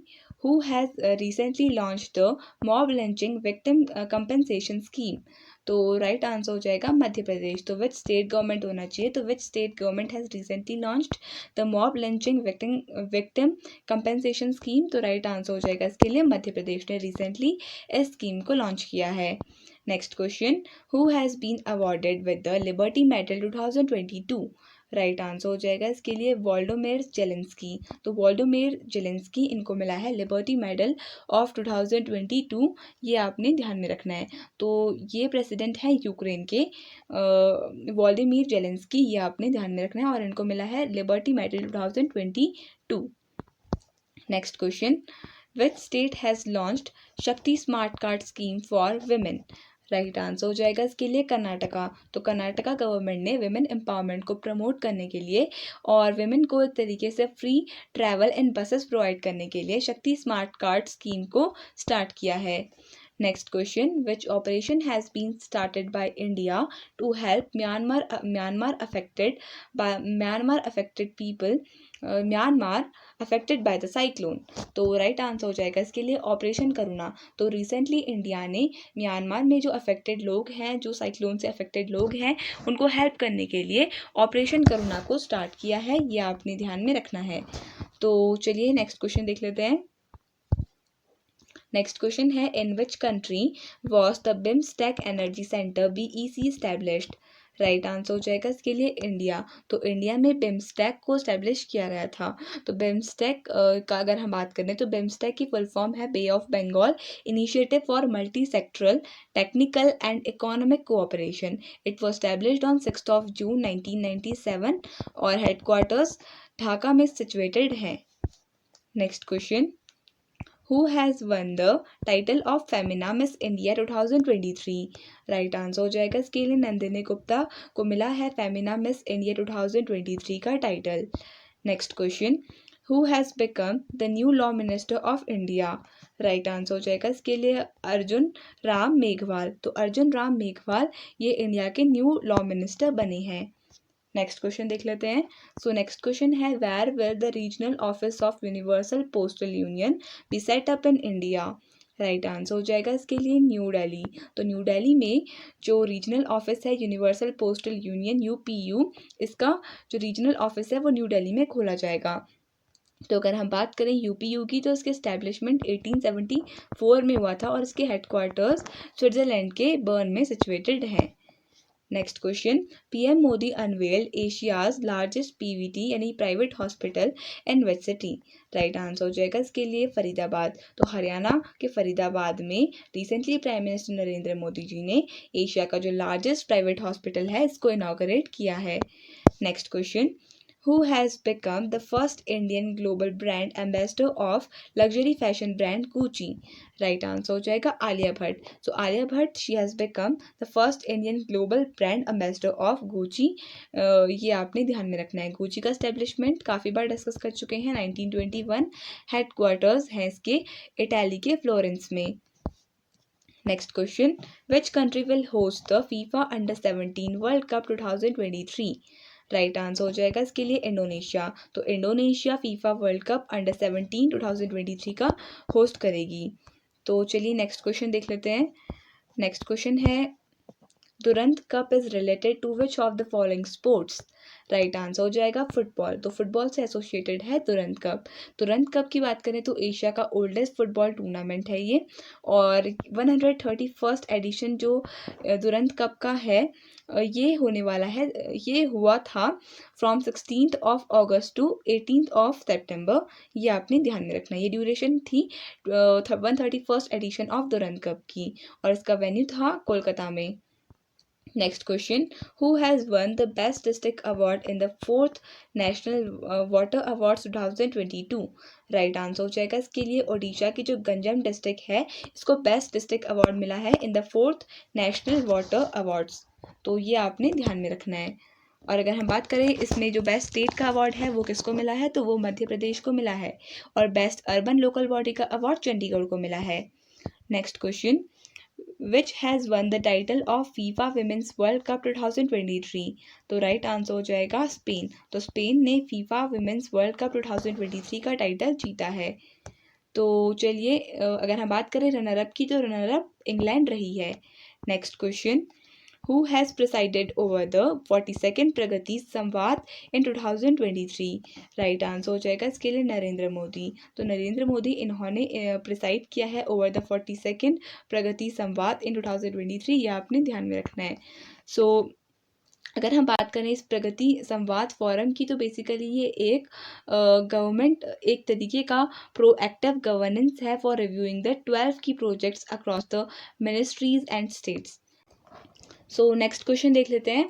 who has recently launched the mob lynching victim compensation scheme? तो राइट आंसर हो जाएगा मध्य प्रदेश। तो विच स्टेट गवर्नमेंट होना चाहिए? तो विच state government has recently launched the mob lynching victim compensation scheme? तो राइट आंसर हो जाएगा इसके लिए मध्य प्रदेश ने रिसेंटली इस स्कीम को लॉन्च किया है। Next question, who has been awarded with the Liberty medal 2022? Right answer हो जाएगा इसके लिए वोल्डोमिर जेलेंस्की। तो वोल्डोमिर जेलेंस्की इनको मिला है लिबर्टी मेडल ऑफ 2022। ये आपने ध्यान में रखना है। तो ये प्रेसिडेंट है यूक्रेन के वोल्डोमिर जेलेंस्की, ये आपने ध्यान में रखना है और इनको मिला है liberty medal 2022। Next question, which state has launched Shakti smart card scheme for women? Right answer हो जाएगा इसके लिए कर्नाटका। तो कर्नाटका गवर्नमेंट ने विमेन एम्पावरमेंट को प्रमोट करने के लिए और विमेन को एक तरीके से free travel and buses provide करने के लिए शक्ति स्मार्ट कार्ड स्कीम को स्टार्ट किया है। Next question, which operation has been started by India to help Myanmar affected by the cyclone? तो राइट आंसर हो जाएगा इसके लिए ऑपरेशन करुणा। तो रिसेंटली इंडिया ने म्यांमार में जो अफेक्टेड लोग हैं, जो साइक्लोन से अफेक्टेड लोग हैं, उनको हेल्प करने के लिए ऑपरेशन करुणा को स्टार्ट किया है। ये आपने ध्यान में रखना है। तो चलिए नेक्स्ट क्वेश्चन देख लेते हैं। नेक्स्ट क्वेश्चन है in which country was the BIMSTEC energy centre BEC established? Right answer हो जाएगा इसके लिए इंडिया। तो इंडिया में बिम्स्टेक को स्टैब्लिश किया गया था। तो बिम्स्टेक का अगर हम बात करें तो बिम्स्टेक की फुल फॉर्म है bay of Bengal initiative for multi sectoral technical and economic cooperation. It was established on 6 June 1997 और हेडक्वार्टर्स ढाका में सिचुएटेड है। Next question, who has won the title of Femina Miss India 2023? Right answer हो जाएगा इसके लिए नंदिनी गुप्ता को मिला है फेमिना मिस इंडिया 2023 का title. Next question, who has become the new law minister of India? Right answer हो जाएगा इसके लिए अर्जुन राम मेघवाल। तो अर्जुन राम मेघवाल ये इंडिया के न्यू लॉ मिनिस्टर बने हैं। नेक्स्ट क्वेश्चन देख लेते हैं। सो नेक्स्ट क्वेश्चन है where will the regional office of Universal Postal Union be set up in India? Right answer हो जाएगा इसके लिए न्यू दिल्ली। तो न्यू दिल्ली में जो रीजनल ऑफिस है यूनिवर्सल पोस्टल यूनियन UPU, इसका जो रीजनल ऑफिस है वो न्यू दिल्ली में खोला जाएगा। तो अगर हम बात करें UPU की, तो इसके एस्टेब्लिशमेंट 1874 में हुआ था और इसके हेडक्वार्टर्स स्विट्जरलैंड के बर्न में सिचुएटेड है। Next question, PM Modi unveiled Asia's largest PVT यानी private hospital in which city? Right answer हो जाएगा इसके लिए फरीदाबाद। तो हरियाणा के फरीदाबाद में recently prime minister Narendra Modi ji ने एशिया का जो लार्जेस्ट प्राइवेट हॉस्पिटल है इसको इनॉग्रेट किया है। Next question, Who has become the first Indian global brand ambassador of luxury fashion brand Gucci? Right answer हो जाएगा Alia Bhatt. So Alia Bhatt she has become the first Indian global brand ambassador of Gucci. ये आपने ध्यान में रखना है. गुची का स्टैब्लिशमेंट काफ़ी बार डिस्कस कर चुके हैं. 1921 हेडक्वार्टर्स हैं इसके इटाली के फ्लोरेंस में. Next question, which country will host the FIFA under-17 world cup 2023? Right answer हो जाएगा इसके लिए इंडोनेशिया. तो Indonesia FIFA world cup under-17 2023 का होस्ट करेगी. तो चलिए नेक्स्ट क्वेश्चन देख लेते हैं. नेक्स्ट क्वेश्चन है, Durand cup is related to which of the following sports? Right answer हो जाएगा फुटबॉल. तो फुटबॉल से एसोसिएटेड है दुरंत कप. दुरंत कप की बात करें तो एशिया का ओल्डेस्ट फुटबॉल टूर्नामेंट है ये, और 131st एडिशन जो दुरंत कप का है ये होने वाला है. ये हुआ था from 16th of August to 18th of September. ये आपने ध्यान में रखना है. ये ड्यूरेशन थी 131st एडिशन ऑफ दुरंत कप की, और इसका वेन्यू था कोलकाता में. Next question, who has won the best district award in the 4th national water awards 2022? Right answer हो जाएगा इसके लिए ओडिशा की जो गंजम डिस्ट्रिक्ट है इसको बेस्ट डिस्ट्रिक्ट अवार्ड मिला है in the 4th national water awards. तो ये आपने ध्यान में रखना है. और अगर हम बात करें इसमें जो बेस्ट स्टेट का अवार्ड है वो किसको मिला है, तो वो मध्य प्रदेश को मिला है. और बेस्ट अर्बन लोकल बॉडी का अवार्ड चंडीगढ़ को मिला है. Next question, which has won the title of FIFA Women's World Cup 2023? तो राइट आंसर हो जाएगा स्पेन. तो स्पेन ने फीफा विमेंस वर्ल्ड कप 2023 का टाइटल जीता है. तो चलिए अगर हम बात करें रनर अप की, तो रनर अप इंग्लैंड रही है. Next question, who has presided over the 42nd प्रगति संवाद in 2023? राइट आंसर हो जाएगा इसके लिए नरेंद्र मोदी. तो नरेंद्र मोदी इन्होंने प्रिसाइड किया है ओवर द 42nd प्रगति संवाद इन 2023. ये आपने ध्यान में रखना है. सो अगर हम बात करें इस प्रगति संवाद फोरम की, तो बेसिकली ये एक गवर्नमेंट एक तरीके का प्रोएक्टिव गवर्नेंस है फॉर रिव्यूइंग द 12 की projects across the ministries and states. So next question देख लेते हैं,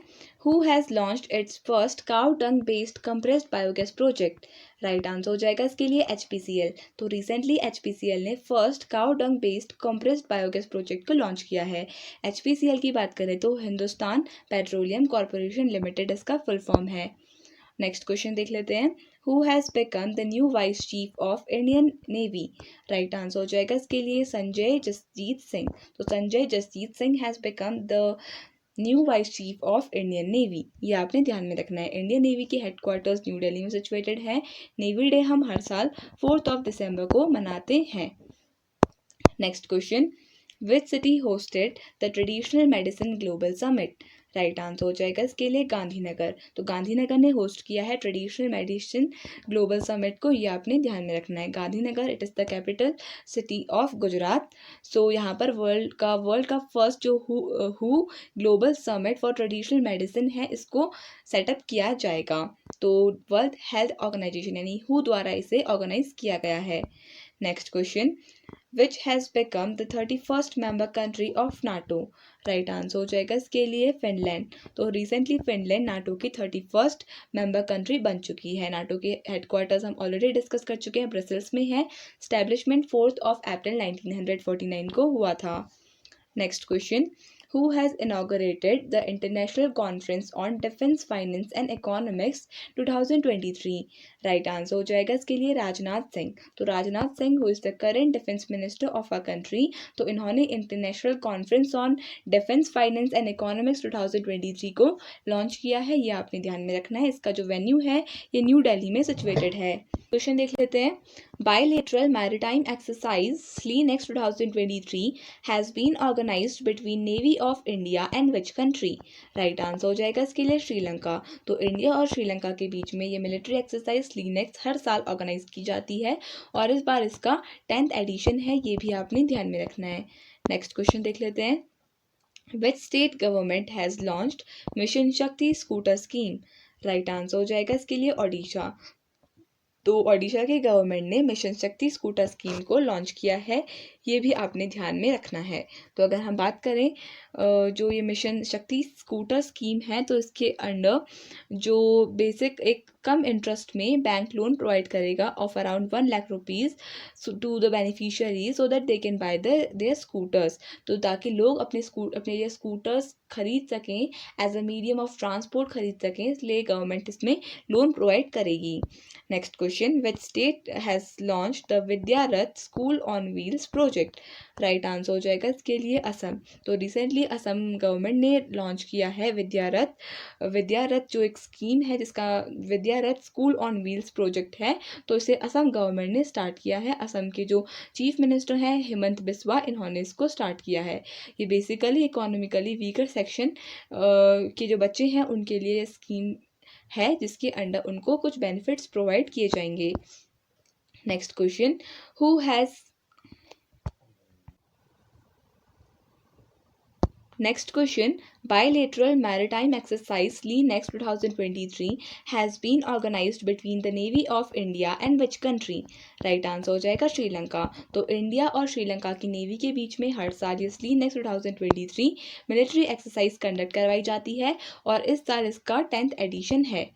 who has launched it's first cow dung based compressed biogas project? Right answer हो जाएगा इसके लिए HPCL. तो रिसेंटली HPCL ने first cow dung based compressed biogas project को लॉन्च किया है. HPCL की बात करें तो हिंदुस्तान पेट्रोलियम कॉरपोरेशन लिमिटेड इसका फुल फॉर्म है. नेक्स्ट क्वेश्चन देख लेते हैं, who has become the new vice chief of Indian Navy? Right answer हो जाएगा इसके लिए संजय जसजीत सिंह. तो Sanjay Jasjit Singh has become the new vice chief of Indian Navy. ये आपने ध्यान में रखना है. इंडियन नेवी के हेडक्वार्टर्स न्यू दिल्ली में सिचुएटेड है. नेवी डे हम हर साल 4th ऑफ दिसंबर को मनाते हैं. Next question, which city hosted the traditional medicine global summit? Right answer हो जाएगा इसके लिए गांधीनगर. तो गांधीनगर ने होस्ट किया है ट्रेडिशनल मेडिसिन ग्लोबल समिट को. ये आपने ध्यान में रखना है. Gandhinagar it is the capital city of Gujarat. So यहाँ पर वर्ल्ड का फर्स्ट जो हु global summit for traditional medicine है इसको सेटअप किया जाएगा. तो वर्ल्ड हेल्थ ऑर्गेनाइजेशन यानी हु द्वारा इसे ऑर्गेनाइज किया गया है. Next question, which has become the 31st member country of NATO? Right answer हो जाएगा इसके लिए फिनलैंड. तो रिसेंटली फिनलैंड नाटो की 31st मेंबर कंट्री बन चुकी है. नाटो के हेडक्वार्टर्स हम ऑलरेडी डिस्कस कर चुके हैं, ब्रसेल्स में है. स्टैब्लिशमेंट 4th ऑफ अप्रैल 1949 को हुआ था. Next question, who has inaugurated the International Conference on Defense Finance and Economics 2023? Right answer हो जाएगा इसके लिए राजनाथ सिंह. तो Rajnath Singh who is the current defence minister of our country, तो इन्होंने international conference on defence finance and economics 2023 को लॉन्च किया है. ये आपने ध्यान में रखना है. इसका जो वेन्यू है ये न्यू दिल्ली में सिचुएटेड है. क्वेश्चन देख लेते हैं, bilateral maritime exercise SLEENEX 2023 has been organised between navy of India and which country? Right answer हो जाएगा इसके लिए श्रीलंका. तो इंडिया और श्रीलंका के बीच में ये मिलिट्री एक्सरसाइज SLEENEX हर साल ऑर्गेनाइज की जाती है, और इस बार इसका 10th एडिशन है. ये भी आपने ध्यान में रखना है. नेक्स्ट क्वेश्चन देख लेते हैं, which state government has launched mission शक्ति स्कूटर स्कीम? राइट आंसर हो जाएगा इसके लिए ओडिशा. तो ओडिशा के गवर्नमेंट ने मिशन शक्ति स्कूटर स्कीम को लॉन्च किया है. ये भी आपने ध्यान में रखना है। तो अगर हम बात करें जो ये मिशन शक्ति स्कूटर स्कीम है, तो इसके अंडर जो बेसिक एक कम इंटरेस्ट में बैंक लोन प्रोवाइड करेगा of around 1 lakh rupees to the beneficiary so that they can buy their scooters. तो ताकि लोग अपने लिए स्कूटर्स खरीद सकें, as a medium of transport खरीद सकें, इसलिए गवर्नमेंट इसमें लोन प्रोवाइड करेगी। Next question, which state has launch the Vidyarath school on wheels project? Right answer हो जाएगा इसके लिए असम। तो रिसेंटली असम गवर्नमेंट ने लॉन्च किया है विद्यारथ जो एक स्कीम है जिसका विद्यारथ स्कूल ऑन व्हील्स प्रोजेक्ट है, तो इसे असम गवर्नमेंट ने स्टार्ट किया है। असम के जो चीफ मिनिस्टर हैं हेमंत बिस्वा, इन्होंने इसको स्टार्ट किया है। ये बेसिकली इकोनॉमिकली वीकर सेक्शन के जो बच्चे हैं उनके लिए स्कीम है, जिसके अंडर उनको कुछ बेनिफिट्स प्रोवाइड किए जाएंगे। Next question, who has Next question, bilateral maritime exercise LeanX 2023 has been organized between the Navy of India and which country? Right answer हो जाएगा श्रीलंका। तो इंडिया और श्रीलंका की नेवी के बीच में हर साल ये LeanX 2023 मिलिट्री एक्सरसाइज कंडक्ट करवाई जाती है और इस साल इसका 10th एडिशन है।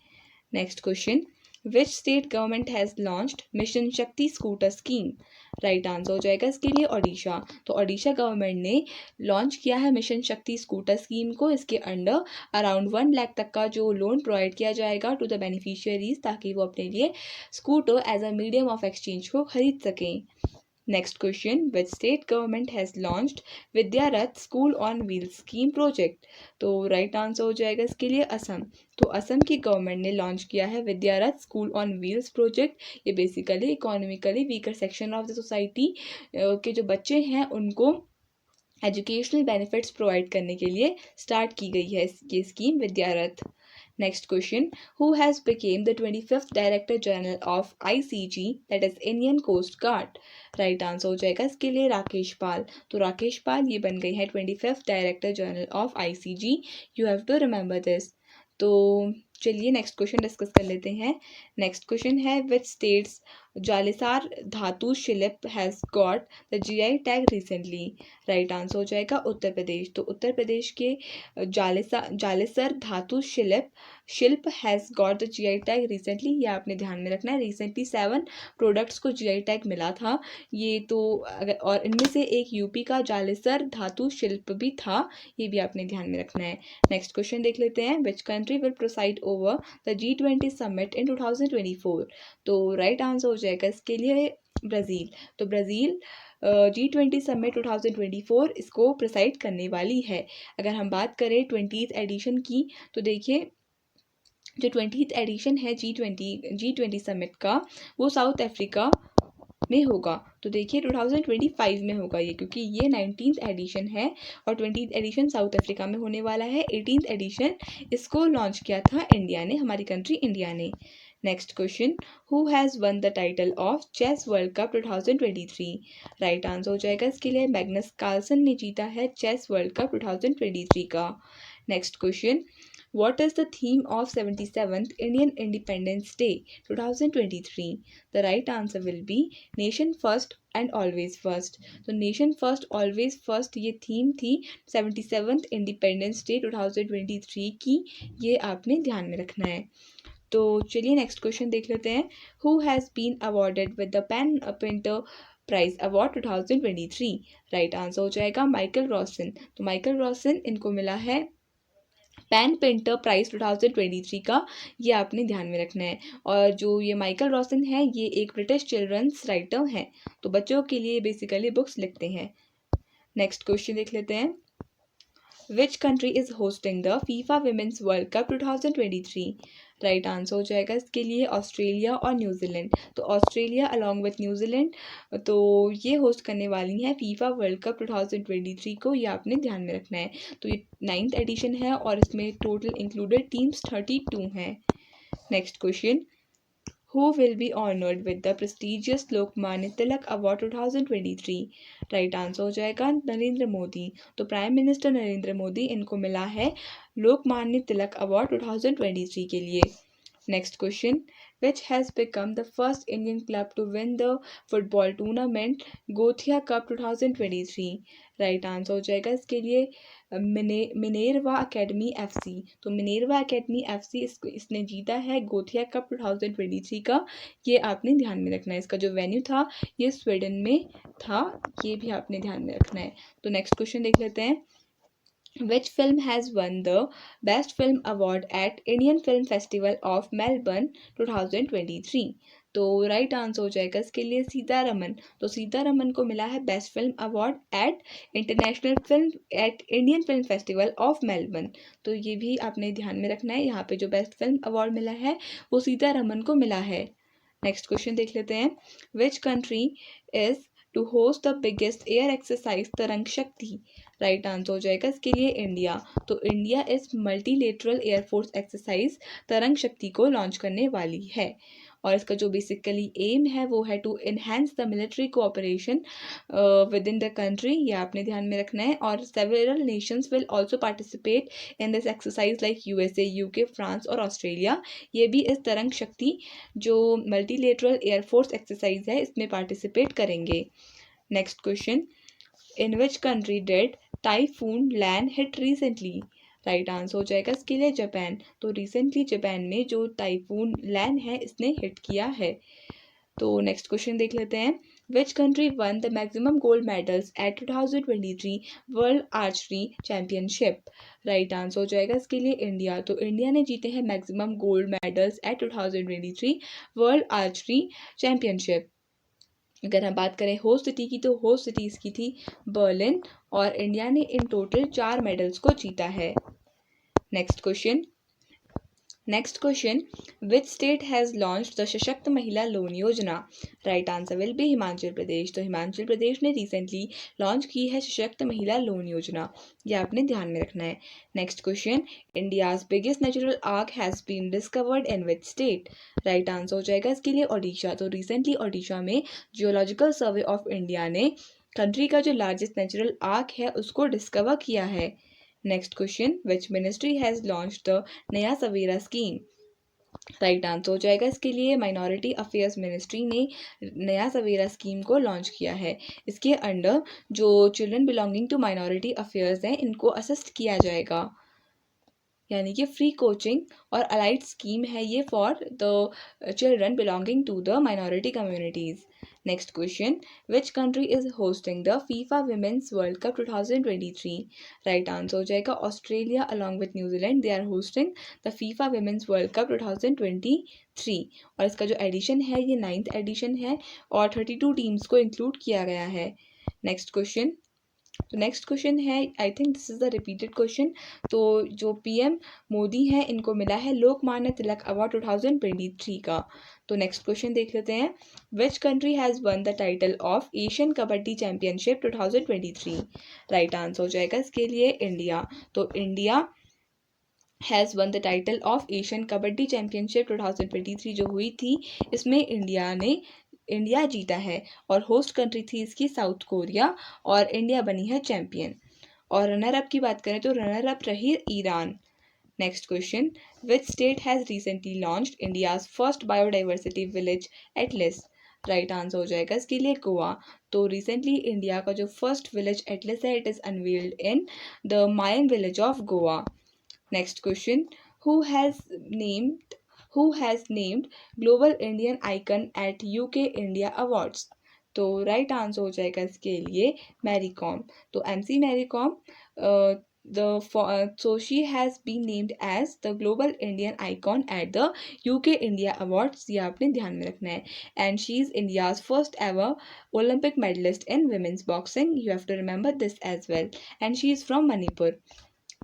Next question, which state government has launched mission शक्ति स्कूटर स्कीम? राइट आंसर हो जाएगा इसके लिए ओडिशा। तो ओडिशा गवर्नमेंट ने लॉन्च किया है मिशन शक्ति स्कूटर स्कीम को। इसके अंडर अराउंड 1 लाख तक का जो लोन प्रोवाइड किया जाएगा टू द बेनिफिशियरीज, ताकि वो अपने लिए scooter as a medium of exchange को खरीद सकें। Next question, which state government has launched Vidyarath school on wheels scheme project? तो राइट आंसर हो जाएगा इसके लिए असम। तो असम की गवर्नमेंट ने लॉन्च किया है विद्यारथ स्कूल ऑन व्हील्स प्रोजेक्ट। ये basically economically weaker section of the society के जो बच्चे हैं उनको एजुकेशनल बेनिफिट्स प्रोवाइड करने के लिए स्टार्ट की गई है ये scheme विद्यारथ। Next question, who has became the 25th Director General of ICG, that is Indian Coast Guard? Right answer हो जाएगा इसके लिए राकेश पाल। तो राकेश पाल ये बन गई है 25th director general of ICG। You have to remember this. तो चलिए नेक्स्ट क्वेश्चन डिस्कस कर लेते हैं। नेक्स्ट क्वेश्चन है, विच स्टेट्स जालेसार धातु शिल्प has got the GI tag recently? Right answer हो जाएगा उत्तर प्रदेश। तो उत्तर प्रदेश के जालेसर धातु शिल्प has got the GI tag recently. ये आपने ध्यान में रखना है। रिसेंटली 7 प्रोडक्ट्स को GI टैग मिला था ये तो और इनमें से एक यूपी का जालेसर धातु शिल्प भी था, ये भी आपने ध्यान में रखना है। नेक्स्ट क्वेश्चन देख लेते हैं, which country will proceed over the G20 summit in 2024? तो राइट आंसर हो जाएगा इसके लिए ब्राज़ील। तो ब्राज़ील G20 समिट 2024 इसको प्रोसाइड करने वाली है। अगर हम बात करें 20th एडिशन की, तो देखिए जो 20th एडिशन है G20 समिट का, वो साउथ अफ्रीका में होगा। तो देखिए 2025 में होगा ये, क्योंकि ये 19th एडिशन है और 20th एडिशन साउथ अफ्रीका में होने वाला है। 18th एडिशन इसको लॉन्च किया था इंडिया ने, हमारी कंट्री इंडिया ने। Next question, who has won the title of chess world cup 2023? Right answer हो जाएगा इसके लिए मैग्नस कार्लसन ने जीता है चेस वर्ल्ड कप 2023 का। Next question, what is the theme of 77th Indian Independence Day 2023? The right answer will be Nation First and Always First. तो Nation First Always First ये थीम थी 77th Independence Day 2023 की, ये आपने ध्यान में रखना है। तो चलिए नेक्स्ट क्वेश्चन देख लेते हैं, Who has been awarded with the Pen Painter prize award 2023? Right answer हो जाएगा माइकल रॉसन। तो माइकल रॉसन इनको मिला है पेन पेंटर प्राइज 2023 का, ये आपने ध्यान में रखना है। और जो ये माइकल रॉसन है ये एक ब्रिटिश चिल्ड्रंस राइटर हैं, तो बच्चों के लिए बेसिकली बुक्स लिखते हैं। नेक्स्ट क्वेश्चन देख लेते हैं, which country is hosting the FIFA women's world cup 2023? Right answer हो जाएगा इसके लिए ऑस्ट्रेलिया और न्यूजीलैंड। तो ऑस्ट्रेलिया अलॉन्ग विथ न्यूजीलैंड तो ये होस्ट करने वाली हैं फीफा वर्ल्ड कप 2023 को, ये आपने ध्यान में रखना है। तो ये 9th एडिशन है और इसमें टोटल इंक्लूडेड टीम्स 32 हैं। Next question, Who will be honored with the prestigious Lokmanya Tilak award 2023? Right answer हो जाएगा नरेंद्र मोदी। तो प्राइम मिनिस्टर नरेंद्र मोदी इनको मिला है लोकमान्य तिलक अवार्ड 2023 के लिए। Next question, which has become the first Indian club to win the football tournament Gothia cup 2023? Right answer हो जाएगा इसके लिए मिनेरवा अकेडमी एफसी। तो मिनेरवा अकेडमी एफसी इसने जीता है गोथिया कप 2023 का। ये आपने ध्यान में रखना है। इसका जो वेन्यू था ये स्वीडन में था, ये भी आपने ध्यान में रखना है। तो नेक्स्ट क्वेश्चन देख लेते हैं। Which film has won the Best Film Award at Indian Film Festival of Melbourne 2023? तो राइट आंसर हो जाएगा इसके लिए सीतारमन। तो सीतारमन को मिला है best film award at Indian film festival of Melbourne. तो ये भी आपने ध्यान में रखना है। यहाँ पे जो बेस्ट फिल्म अवार्ड मिला है वो सीतारमन को मिला है। नेक्स्ट क्वेश्चन देख लेते हैं। Which country is to host the biggest air exercise Tarang Shakti? Right answer हो जाएगा इसके लिए इंडिया। तो इंडिया इस मल्टीलेटरल एयरफोर्स एक्सरसाइज तरंग शक्ति को लॉन्च करने वाली है। और इसका जो बेसिकली एम है वो है to enhance the military cooperation with in the country. ये आपने ध्यान में रखना है। और several nations will also participate in this exercise like USA, UK, France और ऑस्ट्रेलिया। ये भी इस तरंग शक्ति जो मल्टीलेटरल एयरफोर्स एक्सरसाइज है इसमें पार्टिसिपेट करेंगे। Next question. In which country did typhoon Lan hit recently? Right answer हो जाएगा इसके लिए जापान। तो रिसेंटली जापान में जो टाइफून लैन है इसने हिट किया है। तो नेक्स्ट क्वेश्चन देख लेते हैं। Which country one the maximum gold medals at 2023 world archery championship? Right answer हो जाएगा इसके लिए इंडिया। तो इंडिया ने जीते हैं maximum gold medals at 2023 world archery championship. अगर हम बात करें होस्ट सिटी की, तो होस्ट सिटी इसकी थी बर्लिन और इंडिया ने इन टोटल 4 मेडल्स को जीता है। Next question. Which state has launch the Sashakt Mahila loan Yojana? Right answer will be Himachal Pradesh. तो हिमाचल प्रदेश ने रिसेंटली लॉन्च की है सशक्त महिला लोन योजना। ये आपने ध्यान में रखना है। Next question. India's biggest natural arch has been discovered in which state? Right answer हो जाएगा इसके लिए ओडिशा। तो रिसेंटली ओडिशा में जियोलॉजिकल सर्वे ऑफ इंडिया ने कंट्री का जो लार्जेस्ट नेचुरल आर्क है उसको डिस्कवर किया है। Next question. Which ministry has launch the नया सवेरा स्कीम? राइट आंसर हो जाएगा इसके लिए माइनॉरिटी अफेयर्स मिनिस्ट्री ने नया सवेरा स्कीम को लॉन्च किया है। इसके अंडर जो children belonging to minority affairs हैं इनको असिस्ट किया जाएगा। यानी कि फ्री कोचिंग और अलाइड स्कीम है ये for the children belonging to the minority communities. Next question. Which country is hosting the FIFA women's world cup 2023? Right answer हो जाएगा Australia along with New Zealand. They are hosting the FIFA women's world cup 2023। और इसका जो एडिशन है ये 9th एडिशन है और 32 टीम्स को इंक्लूड किया गया है। Next question. तो नेक्स्ट क्वेश्चन है, I think this is the repeated question. तो जो पीएम मोदी हैं इनको मिला है लोकमान्य तिलक अवार्ड 2023 का। तो नेक्स्ट क्वेश्चन देख लेते हैं। Which country has won the title of Asian kabaddi championship 2023? Right answer हो जाएगा इसके लिए इंडिया। तो India has won the title of Asian kabaddi championship 2023 जो हुई थी इसमें इंडिया जीता है। और होस्ट कंट्री थी इसकी साउथ कोरिया और इंडिया बनी है चैंपियन। और रनर अप की बात करें तो रनर अप रही Iran. Next question. Which state has recently launched India's first biodiversity village Atlas? Right answer हो जाएगा इसके लिए गोवा। तो रिसेंटली इंडिया का जो फर्स्ट विलेज एटलस है it is unveiled in the Mayem village of Goa. Next question. Who has named global Indian icon at UK India awards? तो राइट आंसर हो जाएगा इसके लिए मैरी कॉम। तो MC Mary Kom so she has been named as the global Indian icon at the UK India Awards। ये आपने ध्यान में रखना है। And she is India's first ever Olympic medalist in women's boxing। You have to remember this as well। And she is from Manipur।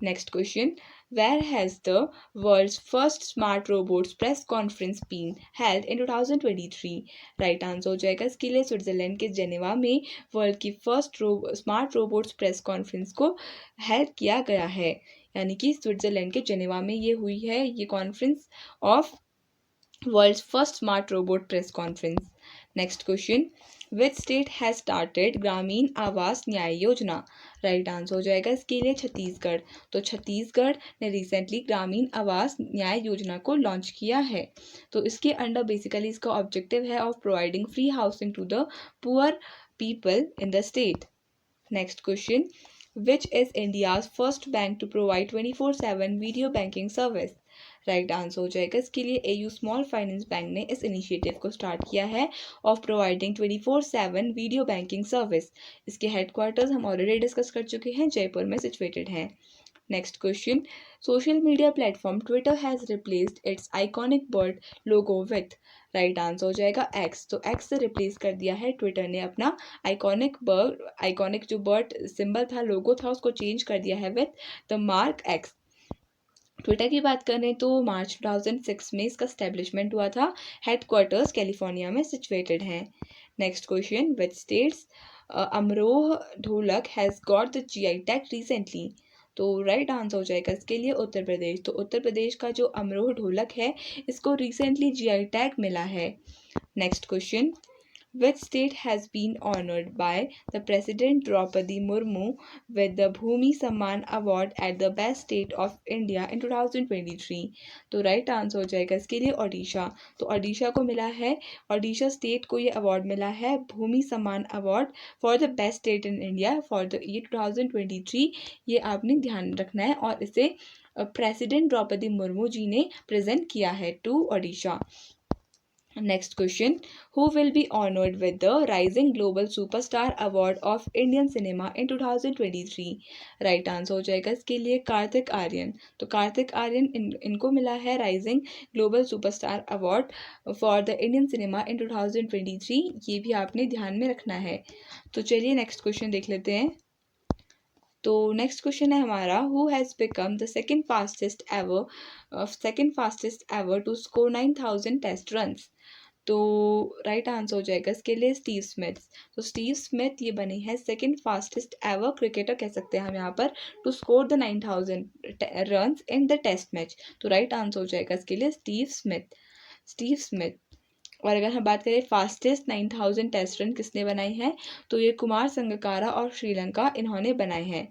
Next question. Where has the world's first smart robots press conference been held in 2023? Right answer हो जाएगा इसके लिए स्विट्जरलैंड के जेनेवा में वर्ल्ड की first smart robots press conference को हेल्ड किया गया है। यानी कि स्विट्जरलैंड के जेनेवा में ये हुई है ये conference of world's first smart robot press conference. Next question, which state has started Gramin Awas न्याय योजना? राइट आंसर हो जाएगा इसके लिए छत्तीसगढ़। तो छत्तीसगढ़ ने रिसेंटली ग्रामीण आवास न्याय योजना को लॉन्च किया है। तो इसके अंडर बेसिकली इसका ऑब्जेक्टिव है of providing free housing to the poor people in the state. Next question, which is India's first bank to provide 24/7 video banking service? Right answer हो जाएगा इसके लिए एयू स्मॉल फाइनेंस बैंक ने इस इनिशिएटिव को स्टार्ट किया है of providing 24/7 video banking service. इसके हेडक्वार्टर्स हम ऑलरेडी डिस्कस कर चुके हैं, जयपुर में सिचुएटेड हैं। Next question, social media platform Twitter has replaced it's iconic bird logo with? Right answer हो जाएगा एक्स। तो एक्स से रिप्लेस कर दिया है ट्विटर ने अपना आइकॉनिक जो बर्ड सिंबल था, लोगो था, उसको चेंज कर दिया है with the mark x. Twitter की बात करें तो मार्च 2006 में इसका स्टैब्लिशमेंट हुआ था। हेडक्वार्टर्स कैलिफोर्निया में सिचुएटेड हैं। Next question, which states Amroh ढोलक has got the GI tag recently? तो राइट आंसर हो जाएगा इसके लिए उत्तर प्रदेश। तो उत्तर प्रदेश का जो अमरोह ढोलक है, इसको रिसेंटली जीआई टैग मिला है। Next question, which state has been honored by the President Draupadi Murmu with the Bhumi Samman Award at the Best State of India in 2023? तो राइट आंसर हो जाएगा इसके लिए ओडिशा। तो ओडिशा को मिला है, ओडिशा स्टेट को ये अवार्ड मिला है भूमि सम्मान award for the best state in India for the year 2023। ये आपने ध्यान रखना है और इसे प्रेसिडेंट द्रौपदी मुर्मू जी ने प्रेजेंट किया है to Odisha. Next question, who will be honored with the Rising Global Superstar Award of Indian Cinema in 2023? Right answer हो जाएगा इसके लिए कार्तिक आर्यन। तो कार्तिक आर्यन इनको मिला है rising global superstar award for the Indian cinema इन 2023। ये भी आपने ध्यान में रखना है। तो चलिए नेक्स्ट क्वेश्चन देख लेते हैं। तो नेक्स्ट क्वेश्चन है हमारा, who has become the second fastest ever to score 9,000 test runs? तो राइट आंसर हो जाएगा इसके लिए स्टीव स्मिथ। तो स्टीव स्मिथ ये बने हैं सेकंड फास्टेस्ट एवर क्रिकेटर कह सकते हैं हम यहाँ पर to score the 9,000 runs in the test match. तो राइट आंसर हो जाएगा इसके लिए स्टीव स्मिथ। और अगर हम बात करें फास्टेस्ट 9,000 टेस्ट रन किसने बनाए हैं, तो ये कुमार संगकारा और श्रीलंका इन्होंने बनाए हैं।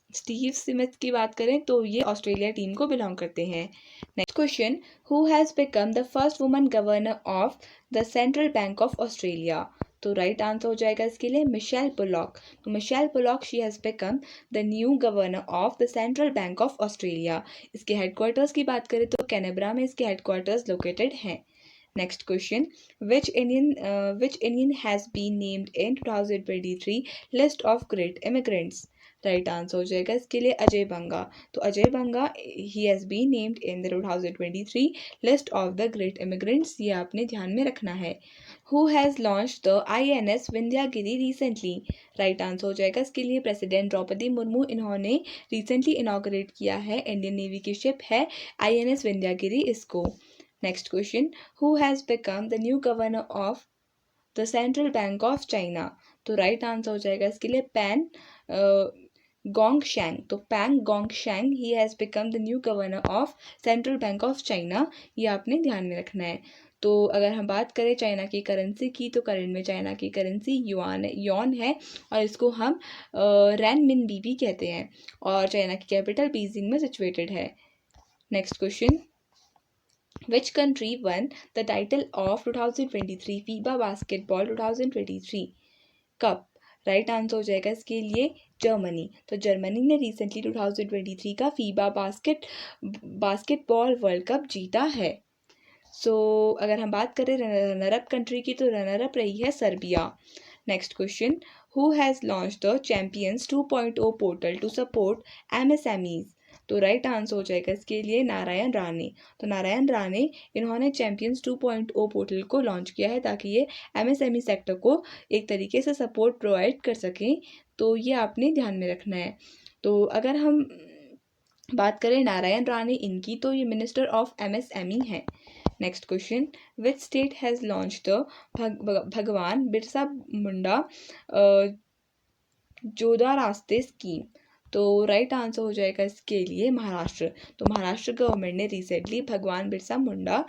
स्टीव स्मिथ की बात करें तो ये ऑस्ट्रेलिया टीम को बिलोंग करते हैं। Next question, who has become the first woman governor of the central bank of Australia? तो राइट आंसर हो जाएगा इसके लिए मिशेल पुलॉक। तो Michele Bullock she has become the new governor of the central bank of Australia. इसके हेडक्वार्टर्स की बात करें तो कैनबरा में इसके हेडक्वार्टर्स लोकेटेड हैं। Next question, which Indian has been named in 2023 list of great immigrants? Right answer हो जाएगा इसके लिए अजय बंगा। तो Ajay Banga he has been named in the 2023 list of the great immigrants, ये आपने ध्यान में रखना है। Who has launch the INS Vindhyagiri recently? Right answer हो जाएगा इसके लिए प्रेसिडेंट द्रौपदी मुर्मू, इन्होंने रिसेंटली इनॉग्रेट किया है। इंडियन नेवी की शिप है INS विंध्यागिरी इसको। Next question, who has become the new governor of the central bank of China? तो राइट आंसर हो जाएगा इसके लिए पैन गोंगशैंग। तो Pan Gongsheng he has become the new governor of central bank of China, ये आपने ध्यान में रखना है। तो अगर हम बात करें चाइना की करेंसी की, तो करंट में चाइना की करेंसी युआन है और इसको हम रैनमिनबी भी कहते हैं और चाइना की कैपिटल बीजिंग में सिचुएटेड है। Next question, Which country won the title of 2023 FIBA Basketball 2023 Cup? Right answer हो जाएगा इसके लिए जर्मनी। तो जर्मनी ने रिसेंटली 2023 का फीबा बास्केटबॉल वर्ल्ड कप जीता है। अगर हम बात करें रनर अप कंट्री की, तो रनर अप रही है Serbia. Next question, who has launch the champions 2.0 portal to support MSMEs? तो राइट आंसर हो जाएगा इसके लिए नारायण राणे। तो नारायण राणे इन्होंने चैम्पियंस 2.0 पोर्टल को लॉन्च किया है ताकि ये MSME सेक्टर को एक तरीके से सपोर्ट प्रोवाइड कर सकें। तो ये आपने ध्यान में रखना है। तो अगर हम बात करें नारायण राणे इनकी, तो ये मिनिस्टर ऑफ MSME है। Next question, which state has launch the भगवान बिरसा मुंडा जोधा रास्ते स्कीम? तो राइट आंसर हो जाएगा इसके लिए महाराष्ट्र। तो महाराष्ट्र गवर्नमेंट ने रिसेंटली भगवान बिरसा मुंडा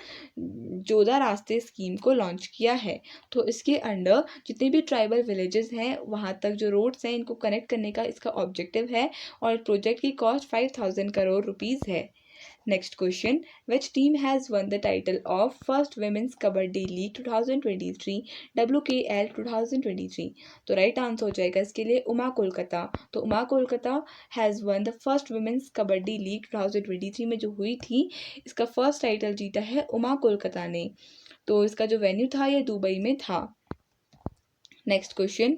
जोधा रास्ते स्कीम को लॉन्च किया है। तो इसके अंडर जितने भी ट्राइबल विलेजेस हैं वहाँ तक जो रोड्स हैं इनको कनेक्ट करने का इसका ऑब्जेक्टिव है और प्रोजेक्ट की कॉस्ट 5000 करोड़ रुपीज़ है। Next question, which team has won the title of First Women's Kabaddi League 2023 WKL 2023? तो राइट आंसर हो जाएगा इसके लिए उमा कोलकाता। तो Uma Kolkata has won the first women's kabaddi league 2023 में जो हुई थी, इसका फर्स्ट टाइटल जीता है उमा कोलकाता ने। तो इसका जो वेन्यू था ये दुबई में था। Next question,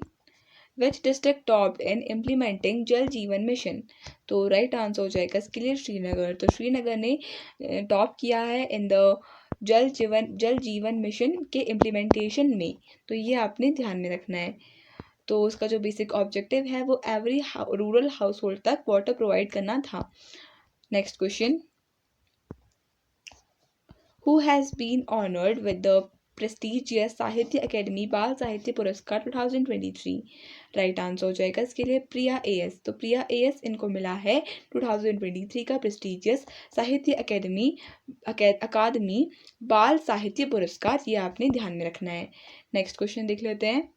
which district topped in implementing जल जीवन मिशन? तो राइट आंसर हो जाएगा इसके लिए श्रीनगर। तो श्रीनगर ने टॉप किया है इन द जल जीवन मिशन के इम्प्लीमेंटेशन में। तो ये आपने ध्यान में रखना है। तो उसका जो बेसिक ऑब्जेक्टिव है वो एवरी रूरल हाउस होल्ड तक वाटर प्रोवाइड करना था। Next question, who has been honoured with the prestigious Sahitya Akademi Bal Sahitya पुरस्कार 2023? राइट आंसर हो जाएगा इसके लिए प्रिया एएस। तो प्रिया एएस इनको मिला है 2023 का प्रेस्टिजियस साहित्य अकादमी बाल साहित्य पुरस्कार। ये आपने ध्यान में रखना है। नेक्स्ट क्वेश्चन देख लेते हैं,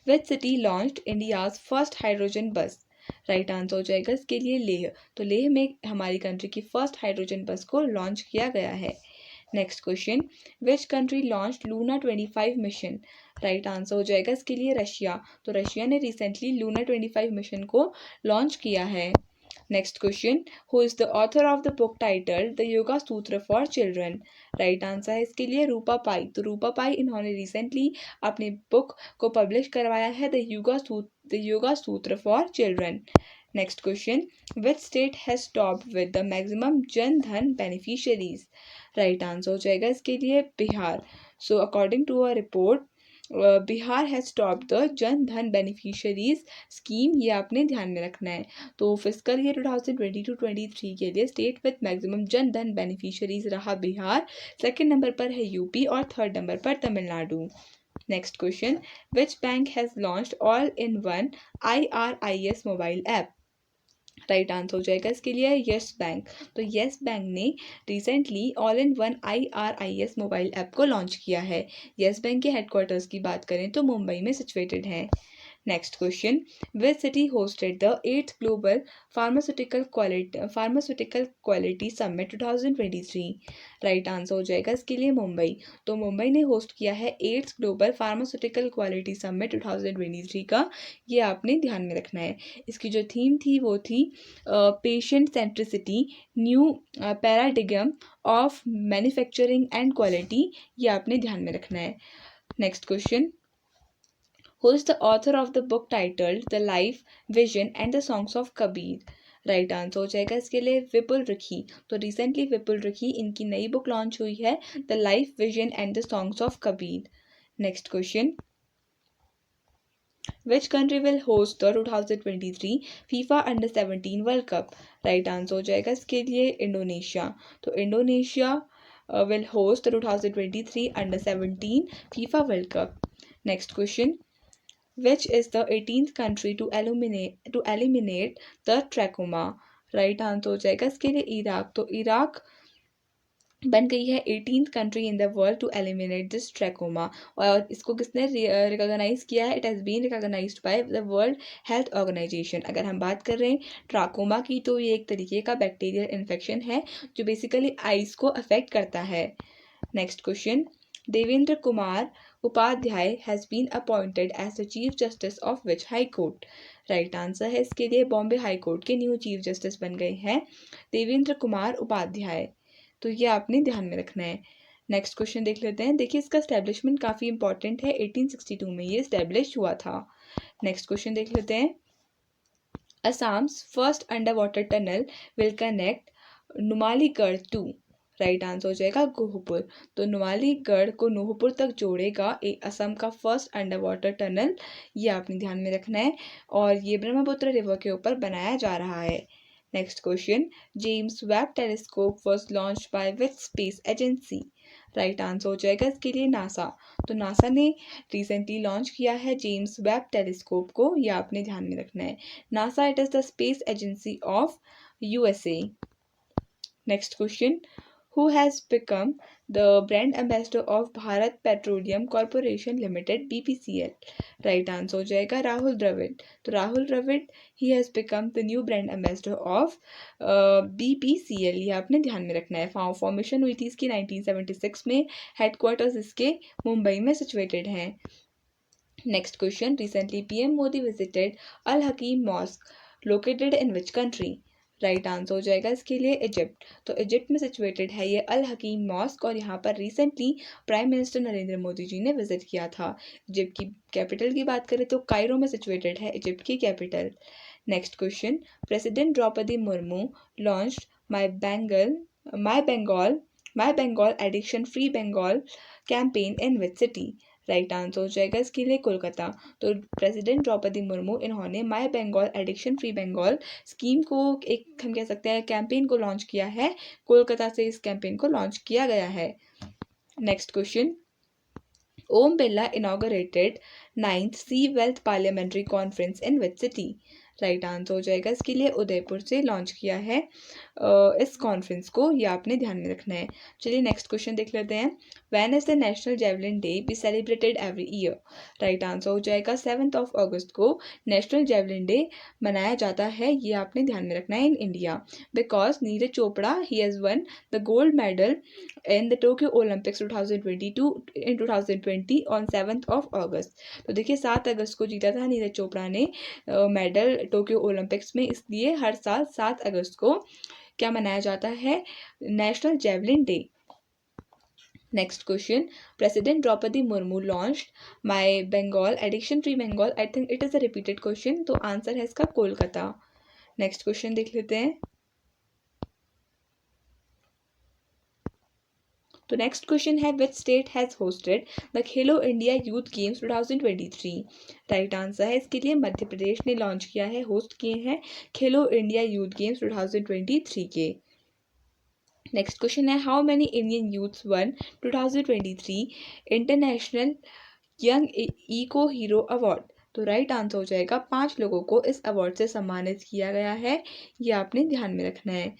which city launched India's first hydrogen बस? राइट आंसर हो जाएगा इसके लिए लेह। तो लेह में हमारी कंट्री की फर्स्ट हाइड्रोजन बस को लॉन्च किया गया है। Next question, which country launch Luna 25 mission? Right answer हो जाएगा इसके लिए रशिया। तो रशिया ने रिसेंटली लूना 25 मिशन को लॉन्च किया है। Next question, who is the author of the book title the yoga sutra for children? Right answer है इसके लिए रूपा पाई। तो रूपा पाई इन्होंने रिसेंटली अपनी बुक को पब्लिश करवाया है the yoga sutra for children. Next question, which state has topped with the maximum Jan Dhan beneficiaries? Right answer हो जाएगा इसके लिए Bihar. So according to a report Bihar has top the Jan Dhan beneficiaries scheme. ये आपने ध्यान में रखना है। तो फिस्कल ईयर 2022-23 के लिए state with maximum Jan Dhan beneficiaries रहा बिहार, सेकंड नंबर पर है यूपी और थर्ड नंबर पर Tamil Nadu. Next question, which bank has launched all in one IRIS mobile app? Right answer हो जाएगा इसके लिए यस बैंक। तो यस बैंक ने recently all in one IRIS mobile app को लॉन्च किया है। यस बैंक के हेडक्वार्टर्स की बात करें तो मुंबई में सिचुएटेड है। Next question, which city hosted the 8th global pharmaceutical quality summit 2023? Right answer हो जाएगा इसके लिए मुंबई। तो मुंबई ने होस्ट किया है 8th global pharmaceutical quality summit 2023 का। ये आपने ध्यान में रखना है। इसकी जो थीम थी वो थी patient centricity, new paradigm of manufacturing and quality. ये आपने ध्यान में रखना है। Next question, who is the author of the book titled The Life, Vision and the Songs of Kabir? Right answer हो जाएगा इसके लिए विपुल रखी। तो रिसेंटली विपुल रखी इनकी नई बुक लॉन्च हुई है the life, vision and the songs of Kabir. Next question, which country will host the 2023 FIFA under 17 world cup? Right answer हो जाएगा इसके लिए इंडोनेशिया। तो Indonesia will host the 2023 under 17 FIFA world cup. Next question, which is the 18th country to eliminate the trachoma? Right answer हो जाएगा इसके लिए इराक। तो इराक बन गई है 18th country in the world to eliminate this trachoma. और इसको किसने रिकॉग्नाइज किया है? It has been recognised by the World health Organisation. अगर हम बात कर रहे हैं ट्राकोमा की तो ये एक तरीके का बैक्टीरियल इन्फेक्शन है जो बेसिकली आइस को अफेक्ट करता है। Next question, Devendra Kumar Upadhyay has been appointed as the chief justice of which high court? Right answer है इसके लिए बॉम्बे हाई कोर्ट के न्यू चीफ जस्टिस बन गए हैं देवेंद्र कुमार उपाध्याय। तो ये आपने ध्यान में रखना है। नेक्स्ट क्वेश्चन देख लेते हैं। देखिए इसका स्टैब्लिशमेंट काफ़ी इंपॉर्टेंट है, 1862 में ये स्टैब्लिश हुआ था। नेक्स्ट क्वेश्चन देख लेते हैं। Assam's first under water tunnel will connect Numaligarh to? Right answer हो जाएगा गोहपुर। तो नुमालीगढ़ को नूहपुर तक जोड़ेगा एक असम का फर्स्ट अंडर वाटर टनल। ये आपने ध्यान में रखना है और ये ब्रह्मपुत्र रिवर के ऊपर बनाया जा रहा है। Next question, James Webb telescope was launch by which space agency? Right answer हो जाएगा इसके लिए नासा। तो नासा ने रिसेंटली लॉन्च किया है जेम्स वेब टेलीस्कोप को, यह आपने ध्यान में रखना है। NASA it is the space agency of USA. Next question, who has become the brand ambassador of Bharat Petroleum Corporation Limited BPCL? Right answer हो जाएगा राहुल द्रविड़। तो Rahul Dravid he has become the new brand ambassador of BPCL, ये आपने ध्यान में रखना है। फॉर्मेशन हुई थी इसकी 1976 में, हेडक्वार्टर्स इसके मुंबई में सिचुएटेड हैं। Next question, recently PM Modi visited Al Hakim mosque located in which country? Right answer हो जाएगा इसके लिए इजिप्ट। तो इजिप्ट में सिचुएटेड है ये अल हकीम मॉस्क, और यहाँ पर recently prime minister Narendra Modi ji ने विजिट किया था। इजिप्ट की कैपिटल की बात करें तो कायरो में सिचुएटेड है इजिप्ट की capital. Next question, president Draupadi Murmu launched my Bengal addiction free Bengal campaign in which city? Right answer हो जाएगा इसके लिए कोलकाता। तो प्रेसिडेंट द्रौपदी मुर्मू इन्होंने my Bengal addiction free Bengal scheme को, एक हम कह सकते हैं कैंपेन को लॉन्च किया है। कोलकाता से इस कैंपेन को लॉन्च किया गया है। Next question, Om Birla inaugurated 9th sea wealth parliamentary conference in which city? Right answer हो जाएगा इसके लिए उदयपुर से लॉन्च किया है इस कॉन्फ्रेंस को, ये आपने ध्यान में रखना है। चलिए नेक्स्ट क्वेश्चन देख लेते हैं, when is the national javelin day be celebrated every year? Right answer हो जाएगा 7 अगस्त को नेशनल जेवलिन डे मनाया जाता है, ये आपने ध्यान में रखना है in India, because Neeraj Chopra he has won the gold medal in the Tokyo Olympics 2020 on 7 अगस्त। तो देखिए 7 अगस्त को जीता था नीरज चोपड़ा ने मेडल टोक्यो ओलंपिक्स में, इसलिए हर साल 7 अगस्त को क्या मनाया जाता है? National javelin day. Next question, president Draupadi Murmu launched my Bengal addiction free Bengal, I think it is a repeated question, तो आंसर है इसका कोलकाता। नेक्स्ट क्वेश्चन देख लेते हैं। तो नेक्स्ट क्वेश्चन है, which state has hosted the Khelo India youth games 2023? Right answer है इसके लिए मध्य प्रदेश ने लॉन्च किया है, होस्ट किए हैं खेलो इंडिया यूथ गेम्स 2023 के। नेक्स्ट क्वेश्चन है, how many Indian youths won 2023 international young eco hero award? तो राइट आंसर हो जाएगा 5 लोगों को इस अवार्ड से सम्मानित किया गया है, ये आपने ध्यान में रखना है।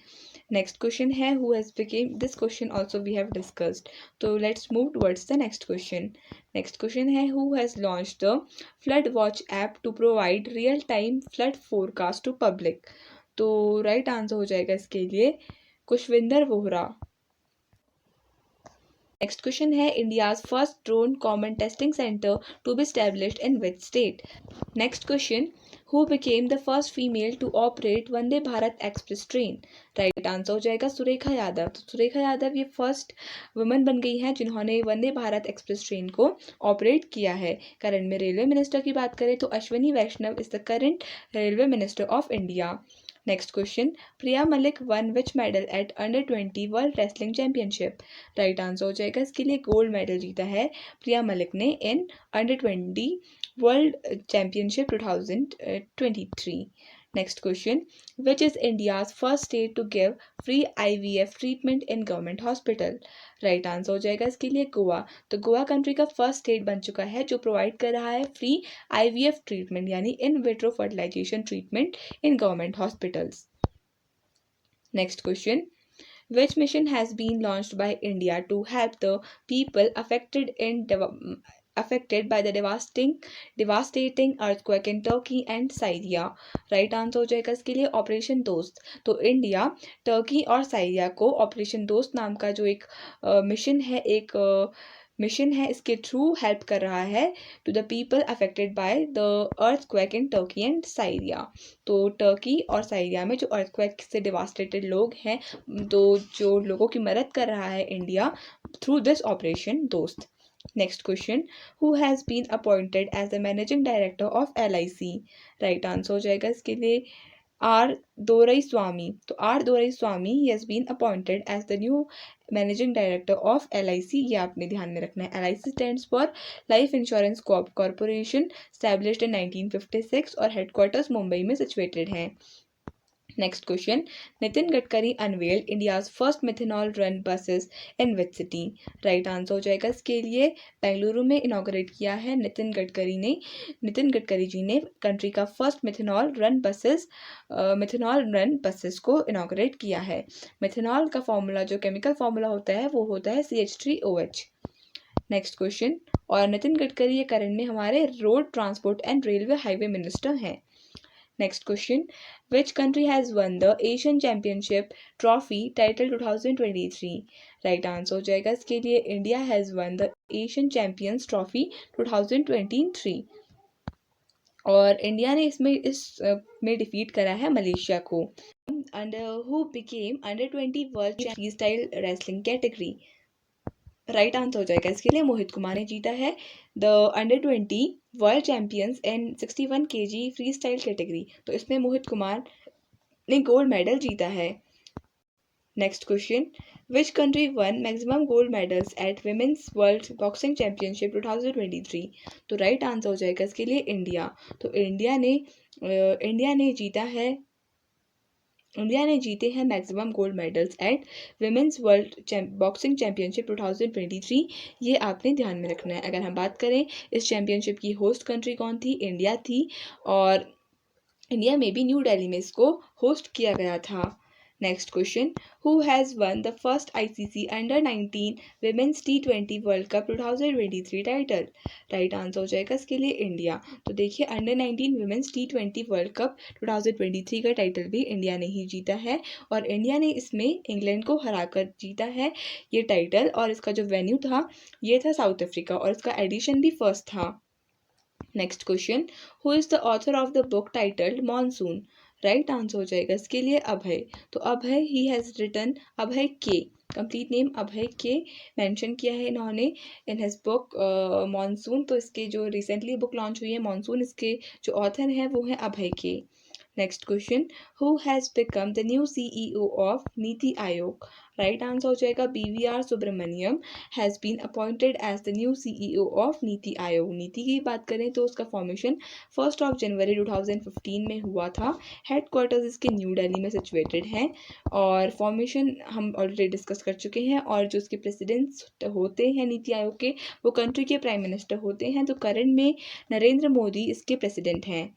नेक्स्ट क्वेश्चन है, who has became, this question also we have discussed, तो let's move towards the next question. Next question है, who has launch the flood watch app to provide real time flood forecast to public? तो राइट आंसर हो जाएगा इसके लिए कुशविंदर वोहरा। नेक्स्ट क्वेश्चन है, India's first drone common testing centre to be established in which state? Next question, who became the first female to operate Vande Bharat express train? Right answer हो जाएगा सुरेखा यादव। तो सुरेखा यादव ये फर्स्ट वुमेन बन गई हैं जिन्होंने वंदे भारत एक्सप्रेस ट्रेन को ऑपरेट किया है। करंट में रेलवे मिनिस्टर की बात करें तो Ashwini Vaishnaw is the current railway minister of India. Next question, Priya Malik won which medal at under 20 world wrestling championship? Right answer हो जाएगा इसके लिए गोल्ड मेडल जीता है प्रिया मलिक ने in under 20 world championship 2023। Next question, which is India's first state to give free IVF treatment in government hospital? Right answer हो जाएगा इसके लिए गोवा। तो गोवा कंट्री का फर्स्ट स्टेट बन चुका है जो प्रोवाइड कर रहा है फ्री IVF ट्रीटमेंट यानी in vitro fertilization treatment in government hospitals. Next question, which mission has been launched by India to help the people affected by the devastating earthquake in Turkey and Syria? Right answer हो जाएगा इसके लिए ऑपरेशन दोस्त। तो इंडिया टर्की और साइरिया को ऑपरेशन दोस्त नाम का जो एक मिशन है इसके थ्रू हेल्प कर रहा है to the people affected by the earthquake in Turkey and Syria. तो टर्की और साइरिया में जो अर्थक्वेक से डिवास्टेटेड लोग हैं, तो जो लोगों की मदद कर रहा है India through this operation Dost. Next question, who has been appointed as the managing director of LIC? Right answer हो जाएगा इसके लिए आर दोरईस्वामी। तो R Doraiswamy he has been appointed as the new managing director of LIC, ये आपने ध्यान में रखना है। LIC stands for life insurance corporation, established in 1956 और हेडक्वार्टर्स मुंबई में सिचुएटेड हैं। Next question, Nitin Gadkari unveiled India's first methanol run buses in which city? Right answer हो जाएगा इसके लिए बेंगलुरु में इनॉग्रेट किया है नितिन गडकरी जी ने कंट्री का फर्स्ट मिथेनॉल रन बसेस को इनॉग्रेट किया है। मिथेनॉल का फॉर्मूला, जो केमिकल फॉर्मूला होता है, वो होता है CH3OH। नेक्स्ट क्वेश्चन, और नितिन गडकरी ये करंट में हमारे road transport and railway highway minister हैं। Next question, which country has won the Asian championship trophy title 2023? Right answer हो जाएगा इसके लिए India has won the Asian champions trophy 2023 और इंडिया ने इसमें डिफीट करा है मलेशिया को। Under who became under 20 world free style wrestling category? Right answer हो जाएगा इसके लिए मोहित कुमार ने जीता है the under 20 world champions in 61 kg free style category. तो इसमें मोहित कुमार ने गोल्ड मेडल जीता है। Next question, which country one maximum gold medals at women's world boxing championship 2023? तो राइट आंसर हो जाएगा इसके लिए इंडिया। तो इंडिया ने जीते हैं maximum gold medals at women's world boxing championship 2023। ये आपने ध्यान में रखना है। अगर हम बात करें इस चैंपियनशिप की होस्ट कंट्री कौन थी? इंडिया थी और इंडिया में भी न्यू दिल्ली में इसको होस्ट किया गया था। Next question, who has won the first ICC under 19 women's T20 world cup 2023 title? Right answer हो जाएगा इसके लिए इंडिया। तो देखिए under 19 women's T20 world cup 2023 का टाइटल भी इंडिया ने ही जीता है और इंडिया ने इसमें इंग्लैंड को हराकर जीता है ये टाइटल। और इसका जो वेन्यू था ये था साउथ अफ्रीका और इसका एडिशन भी फर्स्ट था। Next question, who is the author of the book titled monsoon? Right answer हो जाएगा इसके लिए अभय। तो अभय, ही हैज़ रिटन अभय के, कंप्लीट नेम अभय के मेंशन किया है इन्होंने इन हिज बुक मॉनसून। तो इसके जो रिसेंटली बुक लॉन्च हुई है मॉनसून, इसके जो ऑथर हैं वो हैं Abhay K. Next question, who has become the new CEO of Niti Aayog? Right answer हो जाएगा BVR Subrahmanyam has been appointed as the new CEO of Niti Aayog. नीति की बात करें तो उसका फॉर्मेशन 1 जनवरी 2015 में हुआ था। हेडक्वार्टर्स इसके न्यू दिल्ली में सिचुएटेड हैं और फॉर्मेशन हम ऑलरेडी डिस्कस कर चुके हैं। और जो उसके प्रेसिडेंट्स होते हैं नीति आयोग के, वो कंट्री के प्राइम मिनिस्टर होते हैं। तो करंट में नरेंद्र मोदी इसके प्रेसिडेंट हैं।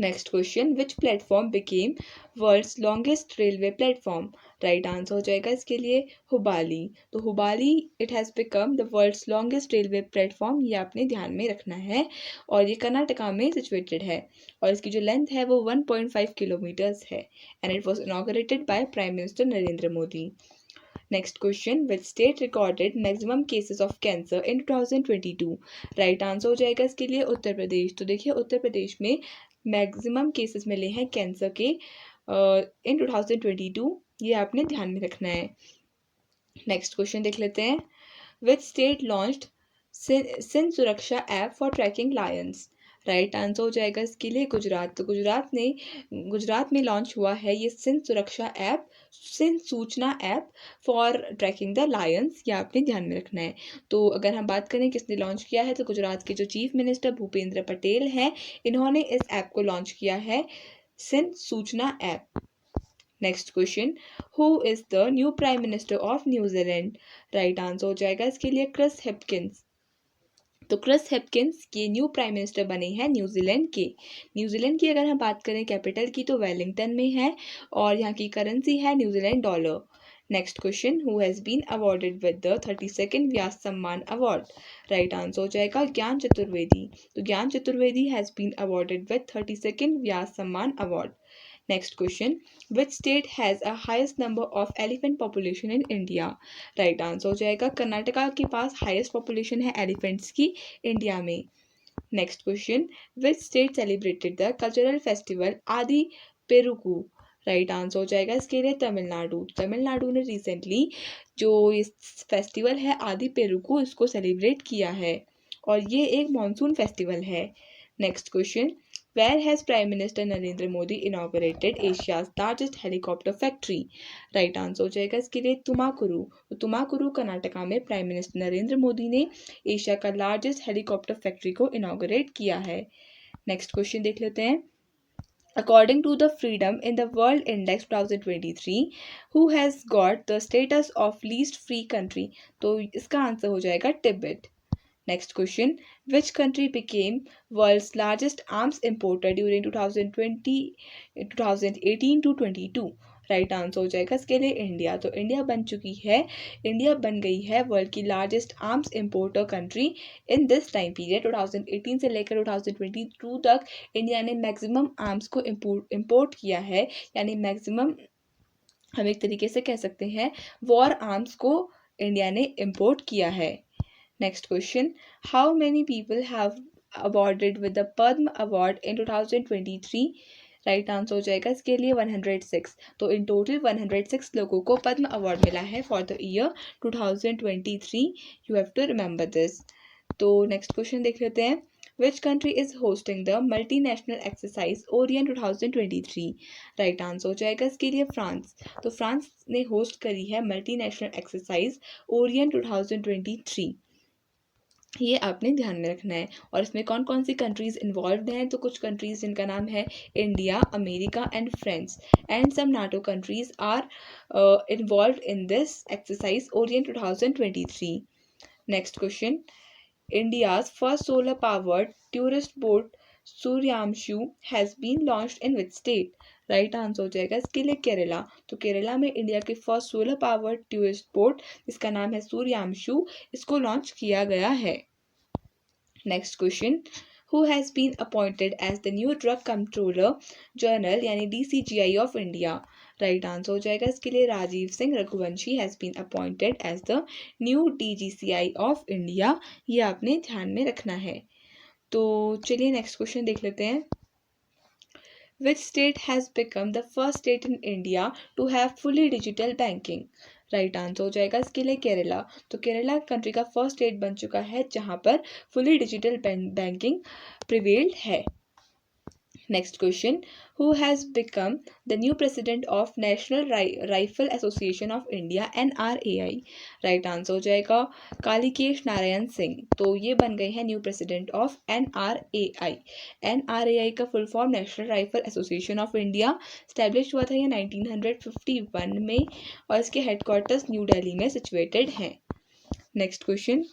Next question, which platform became world's longest railway platform? Right answer हो जाएगा इसके लिए हुबाली। तो Hubballi it has become the world's longest railway platform, ये आपने ध्यान में रखना है और ये कर्नाटका में सिचुएटेड है और इसकी जो लेंथ है वो 1.5 किलोमीटर्स है and it was inaugurated by prime minister Narendra Modi. Next question, which state recorded maximum cases of cancer in 2022? Right answer हो जाएगा इसके लिए उत्तर प्रदेश। तो देखिए उत्तर प्रदेश में मैक्सिमम केसेस मिले हैं कैंसर के इन 2022, ये आपने ध्यान में रखना है। नेक्स्ट क्वेश्चन देख लेते हैं, which state launched Sinh Suraksha app for tracking lions? Right answer हो जाएगा इसके लिए गुजरात। तो गुजरात में लॉन्च हुआ है ये सिंध सूचना app for tracking the Lions, ये आपने ध्यान में रखना है। तो अगर हम बात करें किसने लॉन्च किया है तो गुजरात के जो चीफ मिनिस्टर भूपेंद्र पटेल हैं, इन्होंने इस ऐप को लॉन्च किया है, सिंध सूचना app. Next question, who is the new prime minister of New Zealand? Right answer हो जाएगा इसके लिए क्रिस हिप्किंस। तो क्रिस हिप्किंस ये न्यू प्राइम मिनिस्टर बने हैं न्यूजीलैंड के। न्यूजीलैंड की अगर हम बात करें कैपिटल की तो वेलिंगटन में है और यहाँ की करेंसी है New Zealand dollar. Next question, who has been awarded with the 32nd Vyas Samman award? Right answer हो जाएगा ज्ञान चतुर्वेदी। तो Gyan Chaturvedi has been awarded with 32nd Vyas Samman award. Next question, which state has a highest number of elephant population in India? Right answer हो जाएगा कर्नाटका के पास हाईएस्ट पॉपुलेशन है एलिफेंट्स की इंडिया में। Next question, which state celebrated the cultural festival Aadi Perukku? Right answer हो जाएगा इसके लिए तमिलनाडु। तमिलनाडु ने रिसेंटली जो इस फेस्टिवल है आदि पेरुकू, इसको सेलिब्रेट किया है और ये एक मॉनसून फेस्टिवल है। Next question, where has prime minister Narendra Modi inaugurated Asia's largest helicopter factory? Right answer हो जाएगा इसके लिए तुमाकुरू। तो तुमाकुरू कर्नाटका में प्राइम मिनिस्टर नरेंद्र मोदी ने एशिया का लार्जेस्ट हेलीकॉप्टर फैक्ट्री को इनॉग्रेट किया है। नेक्स्ट क्वेश्चन देख लेते हैं, According to the Freedom in the World Index 2023, who has got the status of least free country? तो इसका आंसर हो जाएगा Tibet. Next question, which country became world's largest arms importer during 2018 to 22? Right answer हो जाएगा इसके लिए इंडिया. तो इंडिया बन गई है वर्ल्ड की largest arms importer country in this time period. 2018 से लेकर 2022 तक इंडिया ने मैक्सिमम आर्म्स को इंपोर्ट किया है, यानी मैक्सिमम हम एक तरीके से कह सकते हैं वॉर आर्म्स को इंडिया ने इंपोर्ट किया है. Next question, how many people have awarded with the Padma Award in 2023? Right answer हो जाएगा इसके लिए 106. तो इन टोटल 106 लोगों को पद्म अवार्ड मिला है for the year 2023. You have to remember this. तो नेक्स्ट क्वेश्चन देख लेते हैं. Which country is hosting the multinational exercise Orion 2023? Right answer हो जाएगा इसके लिए फ्रांस. तो फ्रांस ने होस्ट करी है मल्टीनेशनल एक्सरसाइज ओरियन 2023. ये आपने ध्यान में रखना है. और इसमें कौन कौन सी कंट्रीज इन्वॉल्व हैं? तो कुछ कंट्रीज जिनका नाम है India, America and France, and some NATO countries are involve in this exercise Orion 2023. Next question, India's first solar powered tourist boat Suryanshu has been launched in which state? Right answer हो जाएगा इसके लिए केरला. तो केरला में इंडिया के first solar powered tourist boat जिसका नाम है सूर्यांशु, इसको लॉन्च किया गया है. Next question, who has been appointed as the new drug controller general यानी DCGI of India? Right answer हो जाएगा इसके लिए Rajiv Singh Raghuvanshi has been appointed as the new DGCI of India. ये आपने ध्यान में रखना है. तो चलिए नेक्स्ट क्वेश्चन देख लेते हैं. Which state has become the first state in India to have fully digital banking? Right answer हो जाएगा इसके लिए केरला. तो केरला कंट्री का फर्स्ट स्टेट बन चुका है जहां पर फुली डिजिटल बैंकिंग प्रिवेल्ड है. Next question, who has become the new president of national rifle association of India NRAI? Right answer हो जाएगा कालिकेश नारायण सिंह. तो ये बन गए हैं new president of NRAI. NRAI का full form national rifle association of India. Establish हुआ था ये 1951 में और इसके हेडक्वार्टर्स न्यू दिल्ली में सिचुएटेड हैं. Next question,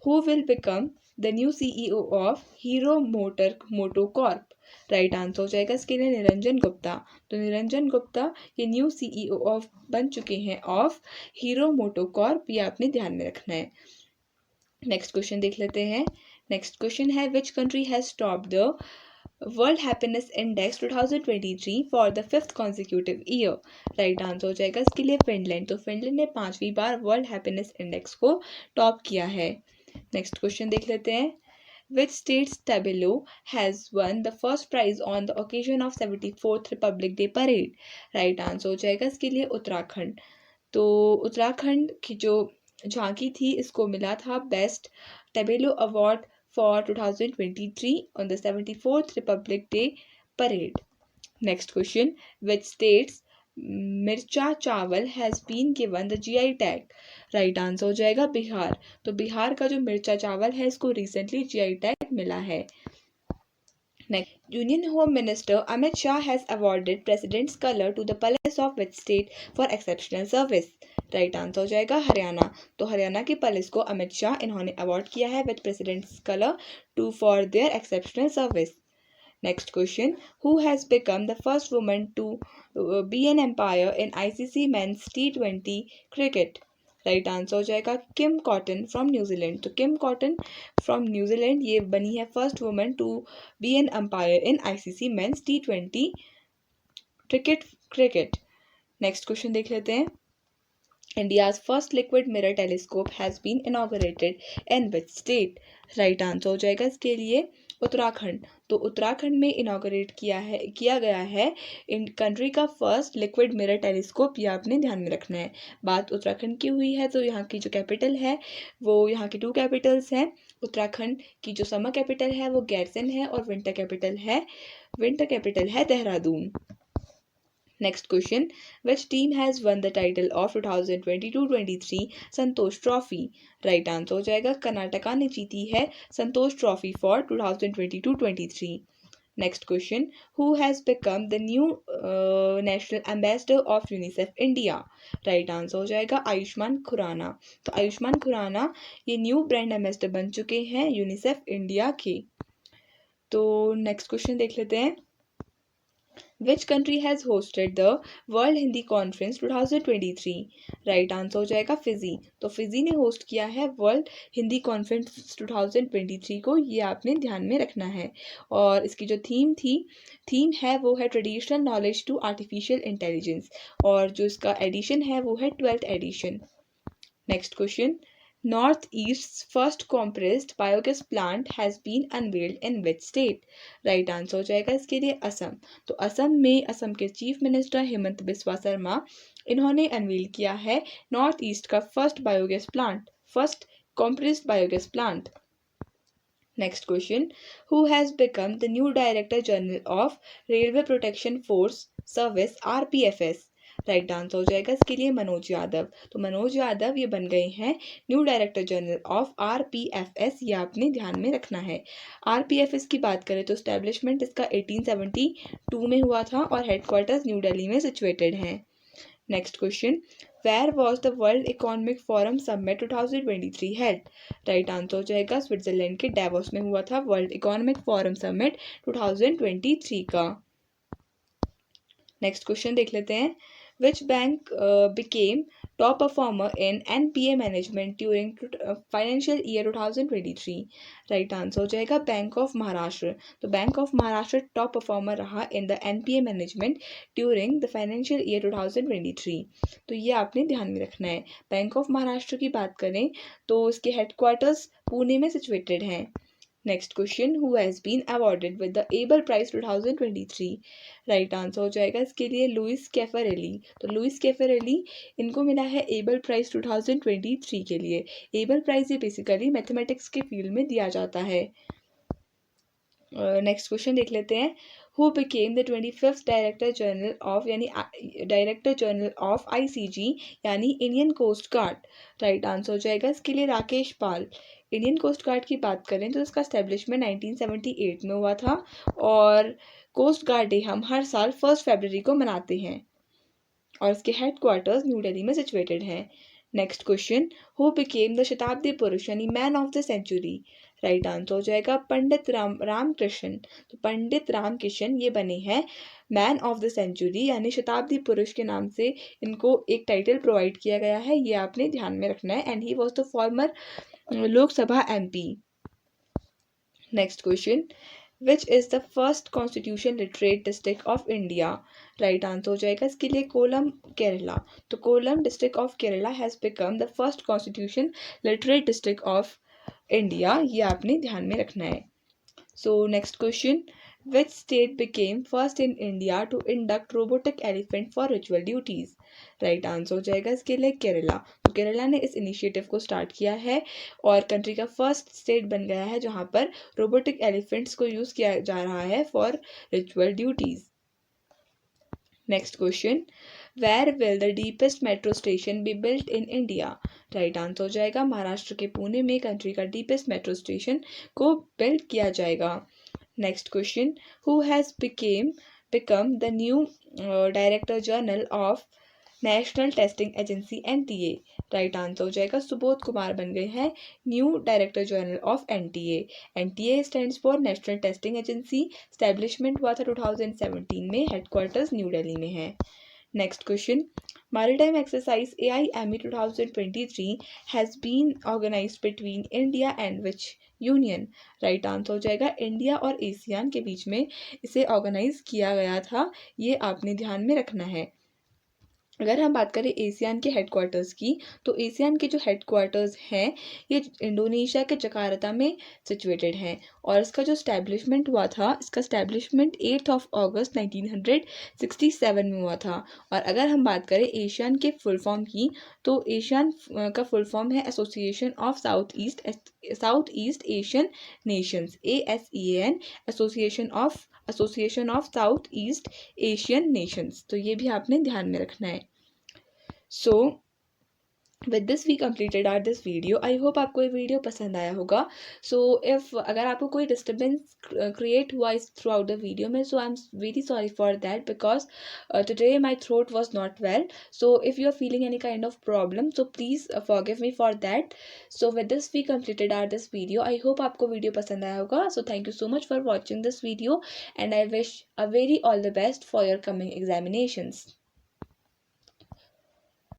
who will become the new CEO of Hero Motocorp? Right answer हो जाएगा इसके लिए निरंजन गुप्ता. तो निरंजन गुप्ता ये न्यू CEO ऑफ बन चुके हैं ऑफ हीरो मोटोकॉर्प. ये आपने ध्यान में रखना है. नेक्स्ट क्वेश्चन देख लेते हैं. नेक्स्ट क्वेश्चन है, which country has top the world happiness index 2023 for the 5th consecutive year? Right answer हो जाएगा इसके लिए फिनलैंड. तो फिनलैंड ने 5वीं बार वर्ल्ड हैप्पीनेस इंडेक्स को टॉप किया है. नेक्स्ट क्वेश्चन देख लेते हैं. Which state's tableau has won the first prize on the occasion of 74th Republic Day parade? Right answer हो जाएगा इसके लिए उत्तराखंड. तो उत्तराखंड की जो झांकी थी इसको मिला था best tableau award for 2023 on the 74th Republic Day parade. Next question, which states Mircha chawal has been given the GI tag? Right answer हो जाएगा बिहार. तो बिहार का जो मिर्चा चावल है इसको रिसेंटली GI टैग मिला है. Next, union home minister Amit Shah has awarded President's colour to the police of which state for exceptional service? Right answer हो जाएगा हरियाणा. तो हरियाणा के पैलेस को अमित शाह इन्होंने अवार्ड किया है with President's colour to for their exceptional service. Next question, who has become the first woman to be an umpire in ICC Men's T20 cricket? Right answer हो जाएगा किम कॉटन फ्रॉम न्यूजीलैंड. तो किम कॉटन फ्रॉम न्यूजीलैंड ये बनी है first woman to be an umpire in ICC Men's T20 cricket. Next question देख लेते हैं. India's first liquid mirror telescope has been inaugurated in which state? Right answer हो जाएगा इसके लिए उत्तराखंड. तो उत्तराखंड में इनॉग्रेट किया गया है इन कंट्री का फर्स्ट लिक्विड मिरर टेलीस्कोप. ये आपने ध्यान में रखना है. बात उत्तराखंड की हुई है तो यहाँ की जो कैपिटल है वो यहाँ की 2 कैपिटल्स हैं. उत्तराखंड की जो समर कैपिटल है वो गैरसन है और विंटर कैपिटल है Dehradun. Next question, which team has won the title of 2022-23 Santosh trophy? Right answer हो जाएगा कर्नाटका ने जीती है Santosh trophy for 2022-23. Next question, who has become the new national ambassador of UNICEF India? Right answer हो जाएगा आयुष्मान खुराना। तो आयुष्मान खुराना ये न्यू ब्रांड एम्बेसडर बन चुके हैं यूनिसेफ इंडिया के। तो नेक्स्ट क्वेश्चन देख लेते हैं, which country has hosted the world Hindi conference 2023? Right answer हो जाएगा फिजी। तो फिजी ने होस्ट किया है वर्ल्ड हिंदी कॉन्फ्रेंस 2023 को, ये आपने ध्यान में रखना है। और इसकी जो थीम है वो है traditional knowledge to artificial intelligence, और जो इसका एडिशन है वो है 12th edition. Next question, north east first compressed biogas plant has been unveiled in which state? Right answer हो जाएगा इसके लिए असम। तो असम में असम के चीफ मिनिस्टर हेमंत बिस्वा शर्मा, इन्होंने अनवील किया है नॉर्थ ईस्ट का first compressed biogas plant. Next question, who has become the new director general of railway protection force service RPFS? Right answer हो जाएगा इसके लिए मनोज यादव। तो मनोज यादव ये बन गए हैं new director general of RPFS, ये आपने ध्यान में रखना है। RPFS की बात करें तो स्टैब्लिशमेंट इसका 1872 में हुआ था और हेडक्वार्टर्स न्यू दिल्ली में सिचुएटेड है। Next question, where was the world economic forum summit 2023 held? Right answer हो जाएगा स्विट्जरलैंड के डेवोस में हुआ था वर्ल्ड इकोनॉमिक फोरम समिट 2023 का। नेक्स्ट क्वेश्चन देख लेते हैं, which bank became top performer in NPA management during financial year 2023? Right answer हो जाएगा बैंक ऑफ महाराष्ट्र। तो bank of Maharashtra top performer रहा in the NPA management during the financial year 2023। तो ये आपने ध्यान में रखना है। बैंक ऑफ महाराष्ट्र की बात करें तो इसके हेडक्वार्टर्स पुणे में सिचुएटेड हैं। Next question, who has been awarded with the Abel prize 2023? Right answer हो जाएगा इसके लिए लुइस कैफरेली। तो लुइस कैफरेली इनको मिला है एबल प्राइज 2023 के लिए। एबल प्राइज ये बेसिकली मैथमेटिक्स के फील्ड में दिया जाता है। नेक्स्ट क्वेश्चन देख लेते हैं, who became the 25th director general of ICG यानी Indian coast guard? Right answer हो जाएगा इसके लिए राकेश पाल। इंडियन कोस्ट गार्ड की बात करें तो इसका स्टैब्लिशमेंट 1978 में हुआ था और कोस्ट गार्ड डे हम हर साल 1 फरवरी को मनाते हैं और इसके हेडक्वार्टर्स न्यू दिल्ली में सिचुएटेड हैं। Next question, who became the Shatabdi Purush यानी man of the century? Right answer हो जाएगा पंडित रामकृष्ण। तो पंडित रामकृष्ण ये बने हैं मैन ऑफ द सेंचुरी यानी शताब्दी पुरुष के नाम से इनको एक टाइटल प्रोवाइड किया गया है, ये आपने ध्यान में रखना है। And he was the former Lok Sabha MP। Next question, which is the first constitution literate district of India? Right answer हो जाएगा इसके लिए कोलम, केरला। तो Kollam district of Kerala has become the first constitution literate district of India, ये आपने ध्यान में रखना है। So next question, which state became first in India to induct robotic elephant for ritual duties? Right answer हो जाएगा इसके लिए केरला। तो केरला ने इस इनिशिएटिव को स्टार्ट किया है और कंट्री का फर्स्ट स्टेट बन गया है जहां पर रोबोटिक एलिफेंट्स को यूज़ किया जा रहा है for ritual duties. Next question, where will the deepest metro station be built in India? Right answer हो जाएगा महाराष्ट्र के पुणे में कंट्री का डीपेस्ट मेट्रो स्टेशन को बिल्ड किया जाएगा। Next question, who has become the new director general of national testing agency NTA? Right answer हो जाएगा सुबोध कुमार बन गए हैं new director general of NTA। NTA stands for national testing agency. Establishment हुआ था 2017 में, हेडक्वार्टर्स न्यू दिल्ली में है। Next question, maritime exercise AIME 2023 has been organised between India and which union? Right answer हो जाएगा इंडिया और एशियान के बीच में इसे ऑर्गेनाइज किया गया था, ये आपने ध्यान में रखना है। अगर हम बात करें एशियान के हेडक्वार्टर्स की तो एशियान के जो हेडक्वार्टर्स हैं ये इंडोनेशिया के जकार्ता में सिचुएटेड हैं और इसका जो स्टैब्लिशमेंट हुआ था, इसका स्टैब्लिशमेंट 8 अगस्त 1967 में हुआ था। और अगर हम बात करें एशियान के फुल फॉर्म की तो एशियान का फुल फॉर्म है association of south east Asian nations, ASEAN, association of south east Asian nations. तो ये भी आपने ध्यान में रखना है। So with this we completed are this video. I hope आपको ये वीडियो पसंद आया होगा। सो इफ़ अगर आपको कोई डिस्टर्बेंस क्रिएट हुआ इस थ्रू आउट द वीडियो में, so I am very sorry for that because today my throat was not well. So if you are feeling any kind of problem, so please forgive me for that. So with this we completed are this video. I hope आपको वीडियो पसंद आया होगा। So thank you so much for watching this video and I wish a very all the best for your coming examinations.